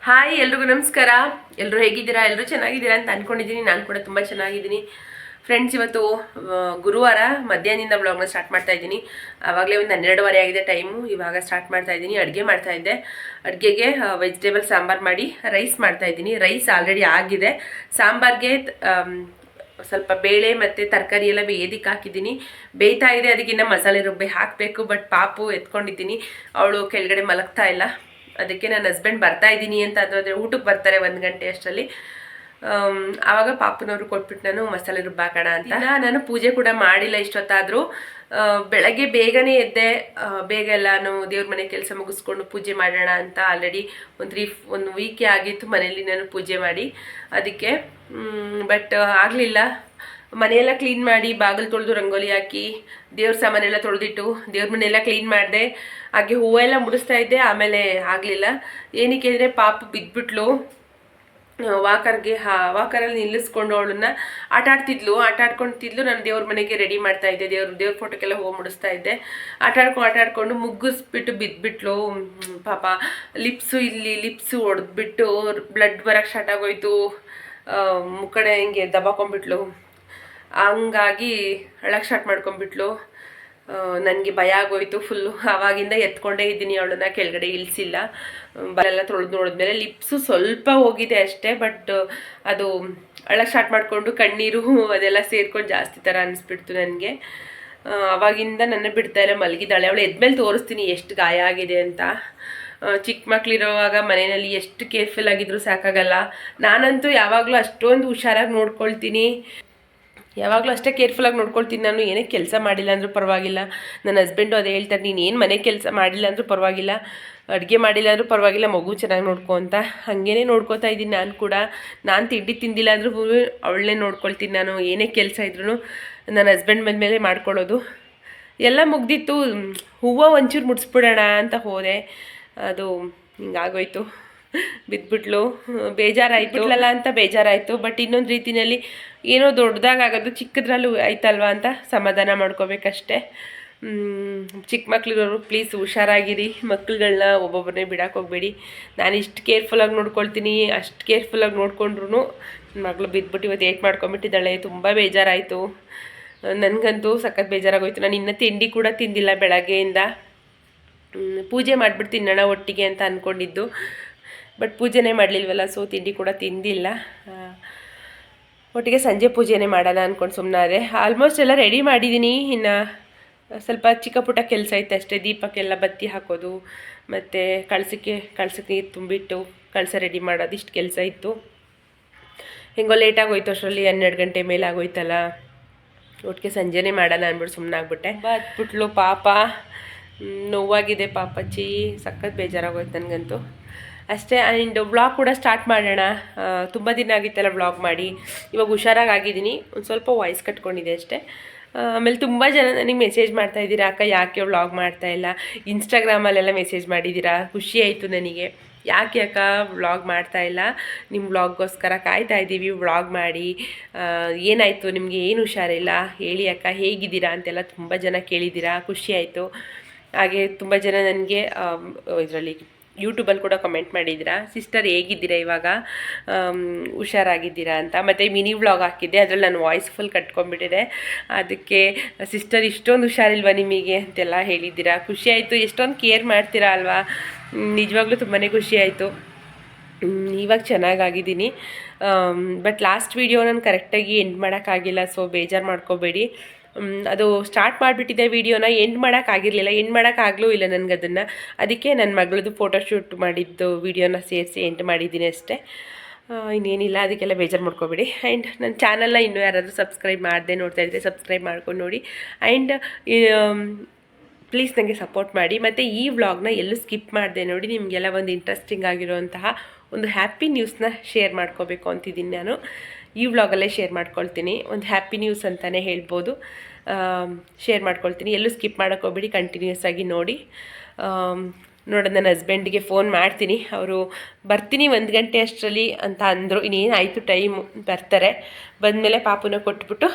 Hi ಎಲ್ರಿಗೂ ನಮಸ್ಕಾರ. ಎಲ್ಲರೂ ಹೇಗಿದ್ದೀರಾ? ಎಲ್ಲರೂ ಚೆನ್ನಾಗಿದ್ದೀರಾ ಅಂತ ಅಂದ್ಕೊಂಡಿದ್ದೀನಿ. ನಾನು ಕೂಡ ತುಂಬ ಚೆನ್ನಾಗಿದ್ದೀನಿ ಫ್ರೆಂಡ್ಸ್. ಇವತ್ತು ಗುರುವಾರ ಮಧ್ಯಾಹ್ನದಿಂದ ಬ್ಲಾಗ್ನ ಸ್ಟಾರ್ಟ್ ಮಾಡ್ತಾ ಇದ್ದೀನಿ. ಆವಾಗಲೇ ಒಂದು 12:30 ಆಗಿದೆ ಟೈಮು. ಇವಾಗ ಸ್ಟಾರ್ಟ್ ಮಾಡ್ತಾ ಇದ್ದೀನಿ. ಅಡುಗೆ ಮಾಡ್ತಾ ಇದ್ದೆ. ಅಡುಗೆಗೆ ವೆಜಿಟೇಬಲ್ ಸಾಂಬಾರು ಮಾಡಿ ರೈಸ್ ಮಾಡ್ತಾ ಇದ್ದೀನಿ. ರೈಸ್ ಆಲ್ರೆಡಿ ಆಗಿದೆ. ಸಾಂಬಾರ್ಗೆ ಸ್ವಲ್ಪ ಬೇಳೆ ಮತ್ತು ತರಕಾರಿ ಎಲ್ಲ ಬೇಯೋದಕ್ಕೆ ಹಾಕಿದ್ದೀನಿ. ಬೇಯ್ತಾ ಇದೆ. ಅದಕ್ಕಿಂತ ಮಸಾಲೆ ರುಬ್ಬಿ ಹಾಕಬೇಕು. ಬಟ್ ಪಾಪು ಎತ್ಕೊಂಡಿದ್ದೀನಿ, ಅವಳು ಕೆಳಗಡೆ ಮಲಗ್ತಾ ಇಲ್ಲ. ಅದಕ್ಕೆ ನನ್ನ ಹಸ್ಬೆಂಡ್ ಬರ್ತಾ ಇದ್ದೀನಿ ಅಂತ ಅಂದರೆ ಊಟಕ್ಕೆ ಬರ್ತಾರೆ 1 ಗಂಟೆ ಅಷ್ಟರಲ್ಲಿ. ಆವಾಗ ಪಾಪನವರು ಕೊಟ್ಬಿಟ್ಟು ನಾನು ಮಸಾಲೆ ರುಬ್ಬಾಕೋಣ ಅಂತ. ನಾನು ಪೂಜೆ ಕೂಡ ಮಾಡಿಲ್ಲ ಇಷ್ಟೊತ್ತಾದರೂ. ಬೆಳಗ್ಗೆ ಬೇಗನೆ ಎದ್ದೆ. ಬೇಗ ಎಲ್ಲಾನು ದೇವ್ರ ಮನೆ ಕೆಲಸ ಮುಗಿಸ್ಕೊಂಡು ಪೂಜೆ ಮಾಡೋಣ ಅಂತ ಆಲ್ರೆಡಿ ಒಂದು ವೀಕೆ ಆಗಿತ್ತು ಮನೆಯಲ್ಲಿ ನಾನು ಪೂಜೆ ಮಾಡಿ. ಅದಕ್ಕೆ ಬಟ್ ಆಗಲಿಲ್ಲ. ಮನೆಯೆಲ್ಲ ಕ್ಲೀನ್ ಮಾಡಿ ಬಾಗಿಲು ತೊಳೆದು ರಂಗೋಲಿ ಹಾಕಿ ದೇವ್ರ ಸಾಮಾನೆಲ್ಲ ತೊಳೆದಿಟ್ಟು ದೇವ್ರ ಮನೆಯೆಲ್ಲ ಕ್ಲೀನ್ ಮಾಡಿದೆ. ಹಾಗೆ ಹೂವೆಲ್ಲ ಮುಡಿಸ್ತಾ ಇದ್ದೆ. ಆಮೇಲೆ ಆಗಲಿಲ್ಲ. ಏನಕ್ಕೆ ಅಂದರೆ ಪಾಪು ಬಿದ್ದುಬಿಟ್ಲು. ವಾಕರಲ್ಲಿ ನಿಲ್ಲಿಸ್ಕೊಂಡು ಅವಳನ್ನ ಆಟಾಡ್ತಿದ್ಲು. ನಾನು ದೇವ್ರ ಮನೆಗೆ ರೆಡಿ ಮಾಡ್ತಾ ಇದ್ದೆ. ದೇವ್ರ ಫೋಟೋಕ್ಕೆಲ್ಲ ಹೂವು ಮುಡಿಸ್ತಾ ಇದ್ದೆ. ಆಟಾಡ್ಕೊಂಡು ಮುಗ್ಗಿಸ್ಬಿಟ್ಟು ಬಿದ್ದುಬಿಟ್ಲು. ಪಾಪ ಲಿಪ್ಸು ಹೊಡೆದ್ಬಿಟ್ಟು ಬ್ಲಡ್ ಬರೋಕ್ಕೆ ಸ್ಟಾರ್ಟ್ ಆಗೋಯ್ತು. ಮುಕ್ಕಡೆ ಹಿಂಗೆ ದಬಾಕೊಂಡ್ಬಿಟ್ಲು. ಹಂಗಾಗಿ ಅಳಕ್ಕೆ ಸ್ಟಾರ್ಟ್ ಮಾಡ್ಕೊಂಡ್ಬಿಟ್ಲು. ನನಗೆ ಭಯ ಆಗೋಯ್ತು ಫುಲ್ಲು. ಆವಾಗಿಂದ ಎತ್ಕೊಂಡೇ ಇದ್ದೀನಿ ಅವಳನ್ನ, ಕೆಳಗಡೆ ಇಳಿಸಿಲ್ಲ. ಬಲೆಲ್ಲ ತೊಳೆದು ನೋಡಿದ್ಮೇಲೆ ಲಿಪ್ಸು ಸ್ವಲ್ಪ ಹೋಗಿದೆ ಅಷ್ಟೇ. ಬಟ್ ಅದು ಅಳಕ್ಕೆ ಸ್ಟಾರ್ಟ್ ಮಾಡಿಕೊಂಡು ಕಣ್ಣೀರು ಅದೆಲ್ಲ ಸೇರ್ಕೊಂಡು ಜಾಸ್ತಿ ಥರ ಅನಿಸ್ಬಿಡ್ತು ನನಗೆ. ಆವಾಗಿಂದ ನನ್ನ ಬಿಡ್ತಾ ಇಲ್ಲ, ಮಲಗಿದ್ದಾಳೆ. ಅವಳು ಎದ್ಮೇಲೆ ತೋರಿಸ್ತೀನಿ ಎಷ್ಟು ಗಾಯ ಆಗಿದೆ ಅಂತ. ಚಿಕ್ಕ ಮಕ್ಕಳಿರೋವಾಗ ಮನೆಯಲ್ಲಿ ಎಷ್ಟು ಕೇರ್ಫುಲ್ ಆಗಿದ್ರು ಸಾಕಾಗಲ್ಲ. ನಾನಂತೂ ಯಾವಾಗಲೂ ಅಷ್ಟೊಂದು ಹುಷಾರಾಗಿ ನೋಡ್ಕೊಳ್ತೀನಿ. ಯಾವಾಗಲೂ ಅಷ್ಟೇ ಕೇರ್ಫುಲ್ಲಾಗಿ ನೋಡ್ಕೊಳ್ತೀನಿ ನಾನು. ಏನೇ ಕೆಲಸ ಮಾಡಿಲ್ಲ ಅಂದರೂ ಪರವಾಗಿಲ್ಲ. ನನ್ನ ಹಸ್ಬೆಂಡು ಅದೇ ಹೇಳ್ತಾರೆ, ನೀನು ಏನು ಮನೆ ಕೆಲಸ ಮಾಡಿಲ್ಲ ಅಂದರೂ ಪರವಾಗಿಲ್ಲ, ಅಡುಗೆ ಮಾಡಿಲ್ಲ ಅಂದರೂ ಪರವಾಗಿಲ್ಲ, ಮಗು ಚೆನ್ನಾಗಿ ನೋಡ್ಕೊ ಅಂತ. ಹಾಗೇ ನೋಡ್ಕೊತಾ ಇದ್ದೀನಿ ನಾನು ಕೂಡ. ನಾನು ತಿಂಡಿ ತಿಂದಿಲ್ಲ ಅಂದರೂ ಅವಳನ್ನೇ ನೋಡ್ಕೊಳ್ತೀನಿ ನಾನು. ಏನೇ ಕೆಲಸ ಇದ್ರೂ ನನ್ನ ಹಸ್ಬೆಂಡ್ ಬಂದಮೇಲೆ ಮಾಡ್ಕೊಳ್ಳೋದು. ಎಲ್ಲ ಮುಗ್ದಿತ್ತು. ಹೂವು ಒಂಚೂರು ಮುಡಿಸ್ಬಿಡೋಣ ಅಂತ ಹೋದೆ. ಅದು ಹಿಂಗಾಗೋಯ್ತು. ಬಿದ್ದುಬಿಟ್ಲು. ಬೇಜಾರಾಯಿತು ಅಂತ ಬೇಜಾರಾಯಿತು. ಬಟ್ ಇನ್ನೊಂದು ರೀತಿಯಲ್ಲಿ ಏನೋ ದೊಡ್ಡದಾಗೋದು ಚಿಕ್ಕದ್ರಲ್ಲೂ ಆಯ್ತಲ್ವ ಅಂತ ಸಮಾಧಾನ ಮಾಡ್ಕೋಬೇಕಷ್ಟೆ. ಚಿಕ್ಕ ಮಕ್ಳಿರೋರು ಪ್ಲೀಸ್ ಹುಷಾರಾಗಿರಿ. ಮಕ್ಳುಗಳನ್ನ ಒಬ್ಬೊಬ್ಬರನ್ನೇ ಬಿಡಕ್ಕೆ ಹೋಗಬೇಡಿ. ನಾನು ಇಷ್ಟು ಕೇರ್ಫುಲ್ಲಾಗಿ ನೋಡ್ಕೊಳ್ತೀನಿ. ಅಷ್ಟು ಕೇರ್ಫುಲ್ಲಾಗಿ ನೋಡ್ಕೊಂಡ್ರು ಮಗಳು ಬಿದ್ದುಬಿಟ್ಟು ಇವತ್ತು ಏಟ್ ಮಾಡ್ಕೊಂಬಿಟ್ಟಿದ್ದಾಳೆ. ತುಂಬ ಬೇಜಾರಾಯಿತು. ನನಗಂತೂ ಸಖತ್ ಬೇಜಾರಾಗೋಯ್ತು. ನಾನು ಇನ್ನೂ ತಿಂಡಿ ಕೂಡ ತಿಂದಿಲ್ಲ ಬೆಳಗ್ಗೆಯಿಂದ. ಪೂಜೆ ಮಾಡಿಬಿಟ್ಟು ತಿನ್ನೋಣ ಒಟ್ಟಿಗೆ ಅಂತ ಅಂದ್ಕೊಂಡಿದ್ದು. ಬಟ್ ಪೂಜೆನೇ ಮಾಡಲಿಲ್ವಲ್ಲ, ಸೊ ತಿಂಡಿ ಕೂಡ ತಿಂದಿಲ್ಲ. ಒಟ್ಟಿಗೆ ಸಂಜೆ ಪೂಜೆನೇ ಮಾಡೋಣ ಅಂದ್ಕೊಂಡು ಸುಮ್ಮನಾದೆ. ಆಲ್ಮೋಸ್ಟ್ ಎಲ್ಲ ರೆಡಿ ಮಾಡಿದ್ದೀನಿ. ಇನ್ನು ಸ್ವಲ್ಪ ಚಿಕ್ಕ ಪುಟ್ಟ ಕೆಲಸ ಇತ್ತು ಅಷ್ಟೇ. ದೀಪಕ್ಕೆಲ್ಲ ಬತ್ತಿ ಹಾಕೋದು ಮತ್ತು ಕಳಸಕ್ಕೆ ನೀರು ತುಂಬಿಟ್ಟು ಕಳಸ ರೆಡಿ ಮಾಡೋದು, ಇಷ್ಟು ಕೆಲಸ ಇತ್ತು. ಹೆಂಗೋ ಲೇಟಾಗೋಯ್ತು. ಅಷ್ಟರಲ್ಲಿ 12 ಗಂಟೆ ಮೇಲೆ ಆಗೋಯ್ತಲ್ಲ. ಒಟ್ಟಿಗೆ ಸಂಜೆನೇ ಮಾಡೋಣ ಅಂದ್ಬಿಟ್ಟು ಸುಮ್ಮನಾಗ್ಬಿಟ್ಟೆ. ಹತ್ಬಿಟ್ಲು ಪಾಪ. ನೋವಾಗಿದೆ ಪಾಪಚ್ಚಿ. ಸಖತ್ ಬೇಜಾರಾಗೋಯ್ತು ನನಗಂತೂ ಅಷ್ಟೇ. ಆ್ಯಂಡ್ ವ್ಲಾಗ್ ಕೂಡ ಸ್ಟಾರ್ಟ್ ಮಾಡೋಣ. ತುಂಬ ದಿನ ಆಗಿತ್ತಲ್ಲ ವ್ಲಾಗ್ ಮಾಡಿ. ಇವಾಗ ಹುಷಾರಾಗಿದ್ದೀನಿ. ಒಂದು ಸ್ವಲ್ಪ ವಾಯ್ಸ್ ಕಟ್ಕೊಂಡಿದೆ ಅಷ್ಟೇ. ಆಮೇಲೆ ತುಂಬ ಜನ ನನಗೆ ಮೆಸೇಜ್ ಮಾಡ್ತಾಯಿದ್ದೀರಾ, ಅಕ್ಕ ಯಾಕೆ ವ್ಲಾಗ್ ಮಾಡ್ತಾಯಿಲ್ಲ, ಇನ್ಸ್ಟಾಗ್ರಾಮಲ್ಲೆಲ್ಲ ಮೆಸೇಜ್ ಮಾಡಿದ್ದೀರಾ. ಖುಷಿ ಆಯಿತು ನನಗೆ. ಯಾಕೆ ಅಕ್ಕ ವ್ಲಾಗ್ ಮಾಡ್ತಾಯಿಲ್ಲ, ನಿಮ್ಮ ವ್ಲಾಗ್ಗೋಸ್ಕರ ಕಾಯ್ತಾ ಇದ್ದೀವಿ, ವ್ಲಾಗ್ ಮಾಡಿ. ಏನಾಯಿತು ನಿಮಗೆ, ಏನು ಹುಷಾರಿಲ್ಲ ಹೇಳಿ ಅಕ್ಕ, ಹೇಗಿದ್ದೀರಾ ಅಂತೆಲ್ಲ ತುಂಬ ಜನ ಕೇಳಿದ್ದೀರಾ. ಖುಷಿ ಆಯಿತು. ಹಾಗೆ ತುಂಬ ಜನ ನನಗೆ ಇದರಲ್ಲಿ ಯೂಟ್ಯೂಬಲ್ಲಿ ಕೂಡ ಕಮೆಂಟ್ ಮಾಡಿದ್ದೀರಾ, ಸಿಸ್ಟರ್ ಹೇಗಿದ್ದೀರಾ ಇವಾಗ, ಹುಷಾರಾಗಿದ್ದೀರಾ ಅಂತ. ಮತ್ತು ಮಿನಿ ವ್ಲಾಗ್ ಹಾಕಿದ್ದೆ, ಅದರಲ್ಲಿ ನಾನು ವಾಯ್ಸ್ ಫುಲ್ ಕಟ್ಕೊಂಡ್ಬಿಟ್ಟಿದೆ. ಅದಕ್ಕೆ ಸಿಸ್ಟರ್ ಇಷ್ಟೊಂದು ಹುಷಾರಿಲ್ವಾ ನಿಮಗೆ ಅಂತೆಲ್ಲ ಹೇಳಿದ್ದೀರಾ. ಖುಷಿ ಆಯಿತು. ಎಷ್ಟೊಂದು ಕೇರ್ ಮಾಡ್ತೀರಾ ಅಲ್ವಾ. ನಿಜವಾಗ್ಲೂ ತುಂಬಾ ಖುಷಿ ಆಯಿತು. ಇವಾಗ ಚೆನ್ನಾಗಾಗಿದ್ದೀನಿ. ಬಟ್ ಲಾಸ್ಟ್ ವೀಡಿಯೋ ನಾನು ಕರೆಕ್ಟಾಗಿ ಎಂಡ್ ಮಾಡೋಕ್ಕಾಗಿಲ್ಲ, ಸೊ ಬೇಜಾರು ಮಾಡ್ಕೋಬೇಡಿ. ಅದು ಸ್ಟಾರ್ಟ್ ಮಾಡಿಬಿಟ್ಟಿದ್ದೆ ವೀಡಿಯೋನ, ಎಂಡ್ ಮಾಡೋಕ್ಕಾಗಿರಲಿಲ್ಲ. ಎಂಡ್ ಮಾಡೋಕ್ಕಾಗಲೂ ಇಲ್ಲ ನನಗದನ್ನು. ಅದಕ್ಕೆ ನನ್ನ ಮಗಳದ್ದು ಫೋಟೋಶೂಟ್ ಮಾಡಿದ್ದು ವೀಡಿಯೋನ ಸೇರಿಸಿ ಎಂಡ್ ಮಾಡಿದ್ದೀನಿ ಅಷ್ಟೇ. ಇನ್ನೇನಿಲ್ಲ, ಅದಕ್ಕೆಲ್ಲ ಬೇಜಾರು ಮಾಡ್ಕೋಬೇಡಿ. ಆ್ಯಂಡ್ ನನ್ನ ಚಾನಲ್ನ ಇನ್ನೂ ಯಾರಾದರೂ ಸಬ್ಸ್ಕ್ರೈಬ್ ಮಾಡದೆ ನೋಡ್ತಾ ಇದ್ದರೆ ಸಬ್ಸ್ಕ್ರೈಬ್ ಮಾಡ್ಕೊಂಡು ನೋಡಿ. ಆ್ಯಂಡ್ ಪ್ಲೀಸ್ ನನಗೆ ಸಪೋರ್ಟ್ ಮಾಡಿ. ಮತ್ತು ಈ ವ್ಲಾಗ್ನ ಎಲ್ಲೂ ಸ್ಕಿಪ್ ಮಾಡಿದೆ ನೋಡಿ. ನಿಮಗೆಲ್ಲ ಒಂದು ಇಂಟ್ರೆಸ್ಟಿಂಗ್ ಆಗಿರೋಂತಹ ಒಂದು ಹ್ಯಾಪಿ ನ್ಯೂಸ್ನ ಶೇರ್ ಮಾಡ್ಕೋಬೇಕು ಅಂತಿದ್ದೀನಿ ನಾನು. ಈ ವ್ಲಾಗಲ್ಲೇ ಶೇರ್ ಮಾಡ್ಕೊಳ್ತೀನಿ. ಒಂದು ಹ್ಯಾಪಿ ನ್ಯೂಸ್ ಅಂತಲೇ ಹೇಳ್ಬೋದು. ಶೇರ್ ಮಾಡ್ಕೊಳ್ತೀನಿ. ಎಲ್ಲೂ ಸ್ಕಿಪ್ ಮಾಡೋಕ್ಕೋಗ್ಬೇಡಿ, ಕಂಟಿನ್ಯೂಸ್ ಆಗಿ ನೋಡಿ. ನೋಡೋದು ನನ್ನ ಹಸ್ಬೆಂಡಿಗೆ ಫೋನ್ ಮಾಡ್ತೀನಿ. ಅವರು ಬರ್ತೀನಿ 1 ಗಂಟೆ ಅಷ್ಟರಲ್ಲಿ ಅಂತ ಅಂದರು. ಇನ್ನೇನಾಯಿತು ಟೈಮು, ಬರ್ತಾರೆ. ಬಂದಮೇಲೆ ಪಾಪುನ ಕೊಟ್ಬಿಟ್ಟು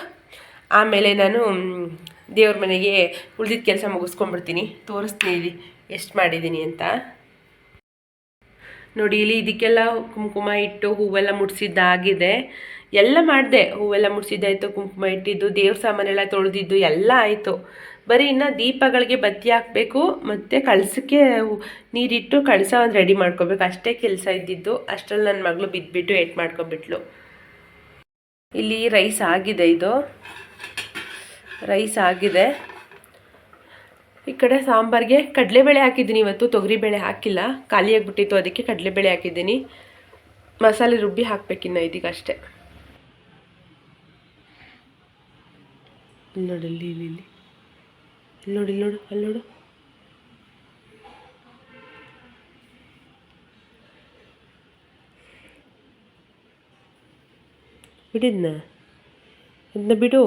ಆಮೇಲೆ ನಾನು ದೇವ್ರ ಮನೆಗೆ ಉಳಿದಿದ್ದ ಕೆಲಸ ಮುಗಿಸ್ಕೊಂಡ್ಬಿಡ್ತೀನಿ. ತೋರಿಸ್ತೀನಿ ಎಷ್ಟು ಮಾಡಿದ್ದೀನಿ ಅಂತ. ನೋಡಿ ಇಲ್ಲಿ ಇದಕ್ಕೆಲ್ಲ ಕುಂಕುಮ ಇಟ್ಟು ಹೂವೆಲ್ಲ ಮುಡಿಸಿದ್ದಾಗಿದೆ. ಎಲ್ಲ ಮಾಡಿದೆ, ಹೂವೆಲ್ಲ ಮುಡಿಸಿದ್ದಾಯಿತು, ಕುಂಕುಮ ಇಟ್ಟಿದ್ದು, ದೇವ್ರ ಸಾಮಾನೆಲ್ಲ ತೊಳೆದಿದ್ದು ಎಲ್ಲ ಆಯಿತು. ಬರೀ ಇನ್ನು ದೀಪಗಳಿಗೆ ಬತ್ತಿ ಹಾಕಬೇಕು ಮತ್ತು ಕಳಸಕ್ಕೆ ನೀರಿಟ್ಟು ಕಳಸ ಒಂದು ರೆಡಿ ಮಾಡ್ಕೋಬೇಕು, ಅಷ್ಟೇ ಕೆಲಸ ಇದ್ದಿದ್ದು. ಅಷ್ಟರಲ್ಲಿ ನನ್ನ ಮಗಳು ಬಿದ್ದುಬಿಟ್ಟು ಏಟ್ ಮಾಡ್ಕೊಬಿಟ್ಲು. ಇಲ್ಲಿ ರೈಸ್ ಆಗಿದೆ, ಇದು ರೈಸ್ ಆಗಿದೆ. ಈ ಕಡೆ ಸಾಂಬಾರಿಗೆ ಕಡಲೆಬೇಳೆ ಹಾಕಿದ್ದೀನಿ ಇವತ್ತು, ತೊಗರಿಬೇಳೆ ಹಾಕಿಲ್ಲ, ಖಾಲಿಯಾಗಿಬಿಟ್ಟಿತ್ತು, ಅದಕ್ಕೆ ಕಡಲೆಬೇಳೆ ಹಾಕಿದ್ದೀನಿ. ಮಸಾಲೆ ರುಬ್ಬಿ ಹಾಕ್ಬೇಕಿನ್ನ ಇದೀಗ ಅಷ್ಟೇ. ನೋಡಿ ಇಲ್ಲಿ ಇಲ್ಲಿ ಇಲ್ಲಿ ನೋಡಿ ಇಲ್ಲಿ ನೋಡು, ಅಲ್ಲಿ ನೋಡು. ಬಿಡಿದ್ನ ಅದನ್ನ ಬಿಡು,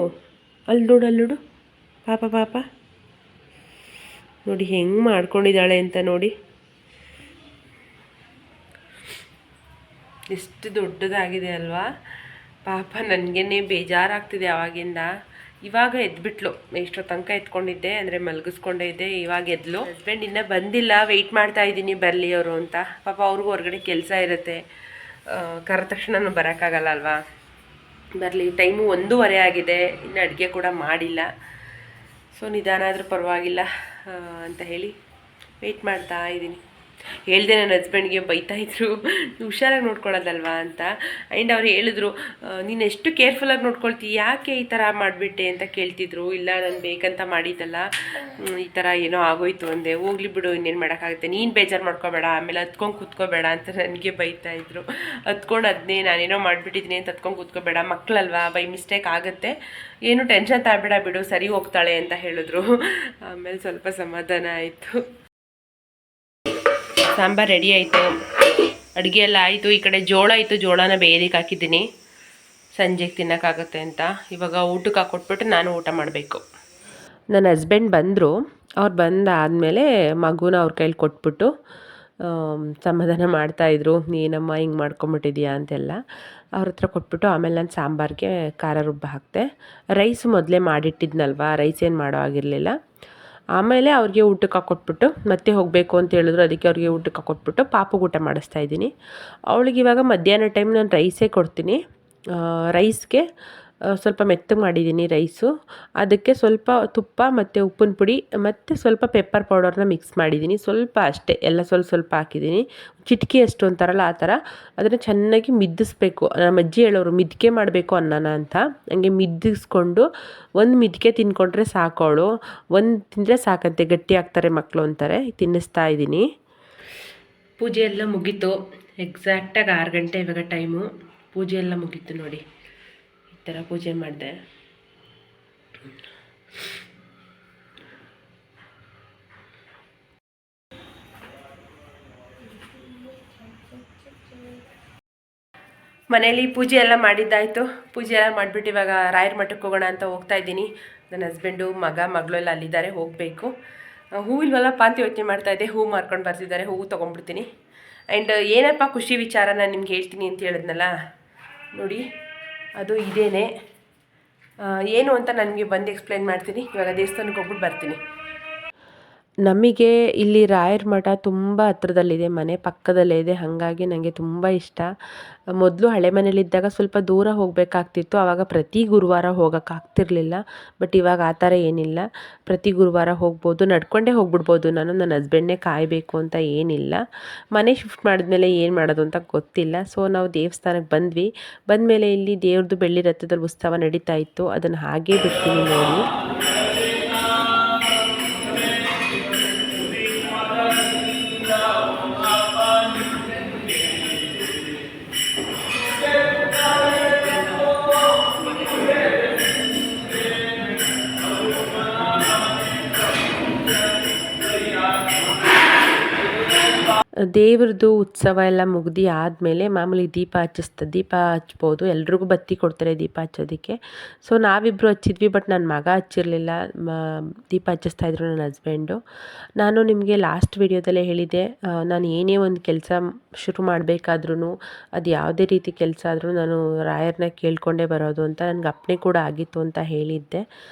ಅಲ್ಲಿ ನೋಡು, ಅಲ್ಲಿ ನೋಡು, ಪಾಪ ಪಾಪ ನೋಡಿ ಹೆಂಗೆ ಮಾಡ್ಕೊಂಡಿದ್ದಾಳೆ ಅಂತ ನೋಡಿ. ಎಷ್ಟು ದೊಡ್ಡದಾಗಿದೆ ಅಲ್ವಾ ಪಾಪ. ನನಗೇನೆ ಬೇಜಾರಾಗ್ತಿದೆ ಆವಾಗಿಂದ. ಇವಾಗ ಎದ್ಬಿಟ್ಲು, ಎಷ್ಟೋ ತನಕ ಎತ್ಕೊಂಡಿದ್ದೆ, ಅಂದರೆ ಮಲಗಿಸ್ಕೊಂಡೇ ಇದ್ದೆ, ಇವಾಗ ಎದ್ಲು. ಹಸ್ಬೆಂಡ್ ಇನ್ನೂ ಬಂದಿಲ್ಲ, ವೆಯ್ಟ್ ಮಾಡ್ತಾ ಇದ್ದೀನಿ ಬರಲಿ ಅವರು ಅಂತ. ಪಾಪ ಅವ್ರಿಗೂ ಹೊರಗಡೆ ಕೆಲಸ ಇರುತ್ತೆ, ಕರೆದ ತಕ್ಷಣ ಬರೋಕ್ಕಾಗಲ್ಲ ಅಲ್ವಾ. ಬರಲಿ, ಟೈಮು 1:15 ಆಗಿದೆ, ಇನ್ನು ಅಡುಗೆ ಕೂಡ ಮಾಡಿಲ್ಲ. ಸೊ ನಿಧಾನ ಆದರೂ ಪರವಾಗಿಲ್ಲ ಅಂತ ಹೇಳಿ ವೆಯ್ಟ್ ಮಾಡ್ತಾ ಇದ್ದೀನಿ. ಹೇಳಿದೆ ನನ್ನ ಹಸ್ಬೆಂಡ್ಗೆ, ಬೈತಾಯಿದ್ರು ಹುಷಾರಾಗಿ ನೋಡ್ಕೊಳ್ಳೋದಲ್ವಾ ಅಂತ. ಆ್ಯಂಡ್ ಅವ್ರು ಹೇಳಿದ್ರು, ನೀನು ಎಷ್ಟು ಕೇರ್ಫುಲ್ಲಾಗಿ ನೋಡ್ಕೊಳ್ತೀವಿ, ಯಾಕೆ ಈ ಥರ ಮಾಡಿಬಿಟ್ಟೆ ಅಂತ ಕೇಳ್ತಿದ್ರು. ಇಲ್ಲ ನಾನು ಬೇಕಂತ ಮಾಡಿದ್ದಲ್ಲ, ಈ ಥರ ಏನೋ ಆಗೋಯ್ತು ಅಂದೆ. ಹೋಗ್ಲಿ ಬಿಡು, ಇನ್ನೇನು ಮಾಡೋಕ್ಕಾಗುತ್ತೆ, ನೀನು ಬೇಜಾರು ಮಾಡ್ಕೋಬೇಡ, ಆಮೇಲೆ ಹತ್ಕೊಂಡು ಕೂತ್ಕೋಬೇಡ ಅಂತ ನನಗೆ ಬೈತಾಯಿದ್ರು. ಹತ್ಕೊಂಡು ಅದನ್ನೇ ನಾನೇನೋ ಮಾಡಿಬಿಟ್ಟಿದ್ದೀನಿ ಅಂತ ಹತ್ಕೊಂಡು ಕೂತ್ಕೋಬೇಡ, ಮಕ್ಕಳಲ್ವಾ, ಬೈ ಮಿಸ್ಟೇಕ್ ಆಗುತ್ತೆ, ಏನು ಟೆನ್ಷನ್ ತಗೋಬೇಡ ಬಿಡು, ಸರಿ ಹೋಗ್ತಾಳೆ ಅಂತ ಹೇಳಿದ್ರು. ಆಮೇಲೆ ಸ್ವಲ್ಪ ಸಮಾಧಾನ ಆಯಿತು. ಸಾಂಬಾರು ರೆಡಿ ಆಯಿತು, ಅಡುಗೆ ಎಲ್ಲ ಆಯಿತು. ಈ ಕಡೆ ಜೋಳ ಇತ್ತು, ಜೋಳನ ಬೇಯಲಿಕ್ಕೆ ಹಾಕಿದ್ದೀನಿ, ಸಂಜೆಗೆ ತಿನ್ನೋಕ್ಕಾಗುತ್ತೆ ಅಂತ. ಇವಾಗ ಊಟಕ್ಕೆ ಹಾಕ್ಕೊಟ್ಬಿಟ್ಟು ನಾನು ಊಟ ಮಾಡಬೇಕು. ನನ್ನ ಹಸ್ಬೆಂಡ್ ಬಂದರು, ಅವ್ರು ಬಂದಾದಮೇಲೆ ಮಗುನ ಅವ್ರ ಕೈಲಿ ಕೊಟ್ಬಿಟ್ಟು ಸಮಾಧಾನ ಮಾಡ್ತಾಯಿದ್ರು. ಏನಮ್ಮ ಹಿಂಗೆ ಮಾಡ್ಕೊಂಬಿಟ್ಟಿದ್ಯಾ ಅಂತೆಲ್ಲ ಅವ್ರ ಹತ್ರ ಕೊಟ್ಬಿಟ್ಟು ಆಮೇಲೆ ನಾನು ಸಾಂಬಾರಿಗೆ ಖಾರ ರುಬ್ಬ ಹಾಕ್ತೆ. ರೈಸ್ ಮೊದಲೇ ಮಾಡಿಟ್ಟಿದ್ನಲ್ವ, ರೈಸ್ ಏನು ಮಾಡೋ ಆಗಿರಲಿಲ್ಲ. ಆಮೇಲೆ ಅವ್ರಿಗೆ ಊಟಕ್ಕೆ ಹಾಕ್ಕೊಟ್ಬಿಟ್ಟು ಮತ್ತೆ ಹೋಗಬೇಕು ಅಂತ ಹೇಳಿದ್ರು, ಅದಕ್ಕೆ ಅವ್ರಿಗೆ ಊಟಕ್ಕೆ ಹಾಕ್ಕೊಟ್ಬಿಟ್ಟು ಪಾಪುಗೆ ಊಟ ಮಾಡಿಸ್ತಾ ಇದ್ದೀನಿ. ಅವಳಿಗೆ ಇವಾಗ ಮಧ್ಯಾಹ್ನ ಟೈಮ್ ನಾನು ರೈಸೇ ಕೊಡ್ತೀನಿ. ರೈಸ್ಗೆ ಸ್ವಲ್ಪ ಮೆತ್ತಗೆ ಮಾಡಿದ್ದೀನಿ ರೈಸು, ಅದಕ್ಕೆ ಸ್ವಲ್ಪ ತುಪ್ಪ ಮತ್ತು ಉಪ್ಪಿನ ಪುಡಿ ಮತ್ತು ಸ್ವಲ್ಪ ಪೆಪ್ಪರ್ ಪೌಡರ್ನ ಮಿಕ್ಸ್ ಮಾಡಿದ್ದೀನಿ, ಸ್ವಲ್ಪ ಅಷ್ಟೇ, ಎಲ್ಲ ಸ್ವಲ್ಪ ಸ್ವಲ್ಪ ಹಾಕಿದ್ದೀನಿ, ಚಿಟಿಕೆ ಅಷ್ಟು ಅಂತಾರಲ್ಲ ಆ ಥರ. ಅದನ್ನು ಚೆನ್ನಾಗಿ ಮಿದ್ದಿಸ್ಬೇಕು. ನಮ್ಮ ಅಜ್ಜಿ ಹೇಳೋರು ಮಿದ್ಕೆ ಮಾಡಬೇಕು ಅನ್ನನ ಅಂತ. ಹಂಗೆ ಮಿದ್ದಿಸ್ಕೊಂಡು ಒಂದು ಮಿದ್ಕೆ ತಿನ್ಕೊಂಡ್ರೆ ಸಾಕೋಳು, ಒಂದು ತಿಂದರೆ ಸಾಕಂತೆ, ಗಟ್ಟಿ ಆಗ್ತಾರೆ ಮಕ್ಕಳು ಅಂತಾರೆ. ತಿನ್ನಿಸ್ತಾ ಇದ್ದೀನಿ. ಪೂಜೆ ಎಲ್ಲ ಮುಗೀತು, ಎಕ್ಸಾಕ್ಟಾಗಿ 6 ಗಂಟೆ ಇವಾಗ ಟೈಮು. ಪೂಜೆ ಎಲ್ಲ ಮುಗೀತು ನೋಡಿ, ಈ ಥರ ಪೂಜೆ ಮಾಡಿದೆ. ಮನೇಲಿ ಪೂಜೆ ಎಲ್ಲ ಮಾಡಿದ್ದಾಯಿತು. ಪೂಜೆ ಎಲ್ಲ ಮಾಡಿಬಿಟ್ಟು ಇವಾಗ ರಾಯರ ಮಠಕ್ಕೆ ಹೋಗೋಣ ಅಂತ ಹೋಗ್ತಾ ಇದ್ದೀನಿ. ನನ್ನ ಹಸ್ಬೆಂಡು ಮಗಳು ಎಲ್ಲ ಅಲ್ಲಿದ್ದಾರೆ, ಹೋಗಬೇಕು. ಹೂವು ಇಲ್ವಲ್ಲಪ್ಪ ಅಂತ ಯೋಚನೆ ಮಾಡ್ತಾಯಿದ್ದೆ, ಹೂವು ಮಾರ್ಕೊಂಡು ಬರ್ತಿದ್ದಾರೆ, ಹೂವು ತೊಗೊಂಡ್ಬಿಡ್ತೀನಿ. ಆ್ಯಂಡ್ ಏನಪ್ಪ ಖುಷಿ ವಿಚಾರ ನಾನು ನಿಮ್ಗೆ ಹೇಳ್ತೀನಿ ಅಂತ ಹೇಳಿದ್ನಲ್ಲ ನೋಡಿ, ಅದು ಇದೇನೆ. ಏನು ಅಂತ ನನಗೆ ಬಂದು ಎಕ್ಸ್ಪ್ಲೈನ್ ಮಾಡ್ತೀನಿ. ಇವಾಗ ದೇವಸ್ಥಾನಕ್ಕೆ ಹೋಗ್ಬಿಟ್ಟು ಬರ್ತೀನಿ. ನಮಗೆ ಇಲ್ಲಿ ರಾಯರ ಮಠ ತುಂಬ ಹತ್ರದಲ್ಲಿದೆ, ಮನೆ ಪಕ್ಕದಲ್ಲೇ ಇದೆ, ಹಾಗಾಗಿ ನನಗೆ ತುಂಬ ಇಷ್ಟ. ಮೊದಲು ಹಳೆ ಮನೇಲಿದ್ದಾಗ ಸ್ವಲ್ಪ ದೂರ ಹೋಗಬೇಕಾಗ್ತಿತ್ತು, ಆವಾಗ ಪ್ರತಿ ಗುರುವಾರ ಹೋಗೋಕ್ಕಾಗ್ತಿರ್ಲಿಲ್ಲ. ಬಟ್ ಇವಾಗ ಆ ಥರ ಏನಿಲ್ಲ, ಪ್ರತಿ ಗುರುವಾರ ಹೋಗ್ಬೋದು, ನಡ್ಕೊಂಡೇ ಹೋಗ್ಬಿಡ್ಬೋದು. ನಾನು ನನ್ನ ಹಸ್ಬೆಂಡ್ನೇ ಕಾಯಬೇಕು ಅಂತ ಏನಿಲ್ಲ. ಮನೆ ಶಿಫ್ಟ್ ಮಾಡಿದ್ಮೇಲೆ ಏನು ಮಾಡೋದು ಅಂತ ಗೊತ್ತಿಲ್ಲ. ಸೊ ನಾವು ದೇವಸ್ಥಾನಕ್ಕೆ ಬಂದ್ವಿ. ಬಂದಮೇಲೆ ಇಲ್ಲಿ ದೇವ್ರದ್ದು ಬೆಳ್ಳಿ ರಥದಲ್ಲಿ ಉತ್ಸವ ನಡೀತಾ ಇತ್ತು, ಅದನ್ನು ಹಾಗೇ ಬಿಡ್ತೀನಿ ನೋಡಿ. ದೇವ್ರದ್ದು ಉತ್ಸವ ಎಲ್ಲ ಮುಗ್ದು ಆದಮೇಲೆ ಮಾಮೂಲಿ ದೀಪ ಹಚ್ಬೋದು, ಎಲ್ರಿಗೂ ಬತ್ತಿ ಕೊಡ್ತಾರೆ ದೀಪ ಹಚ್ಚೋದಕ್ಕೆ. ಸೊ ನಾವಿಬ್ಬರು ಹಚ್ಚಿದ್ವಿ, ಬಟ್ ನನ್ನ ಮಗ ಹಚ್ಚಿರಲಿಲ್ಲ, ದೀಪ ಹಚ್ಚಿಸ್ತಾಯಿದ್ರು ನನ್ನ ಹಸ್ಬೆಂಡು. ನಾನು ನಿಮಗೆ ಲಾಸ್ಟ್ ವಿಡಿಯೋದಲ್ಲೇ ಹೇಳಿದ್ದೆ, ನಾನು ಏನೇ ಒಂದು ಕೆಲಸ ಶುರು ಮಾಡಬೇಕಾದ್ರೂ, ಅದು ಯಾವುದೇ ರೀತಿ ಕೆಲಸ ಆದರೂ ನಾನು ರಾಯರನ್ನ ಕೇಳ್ಕೊಂಡೇ ಬರೋದು ಅಂತ. ನನಗೆ ಅಪ್ಪಣೆ ಕೂಡ ಆಗಿತ್ತು ಅಂತ ಹೇಳಿದ್ದೆ.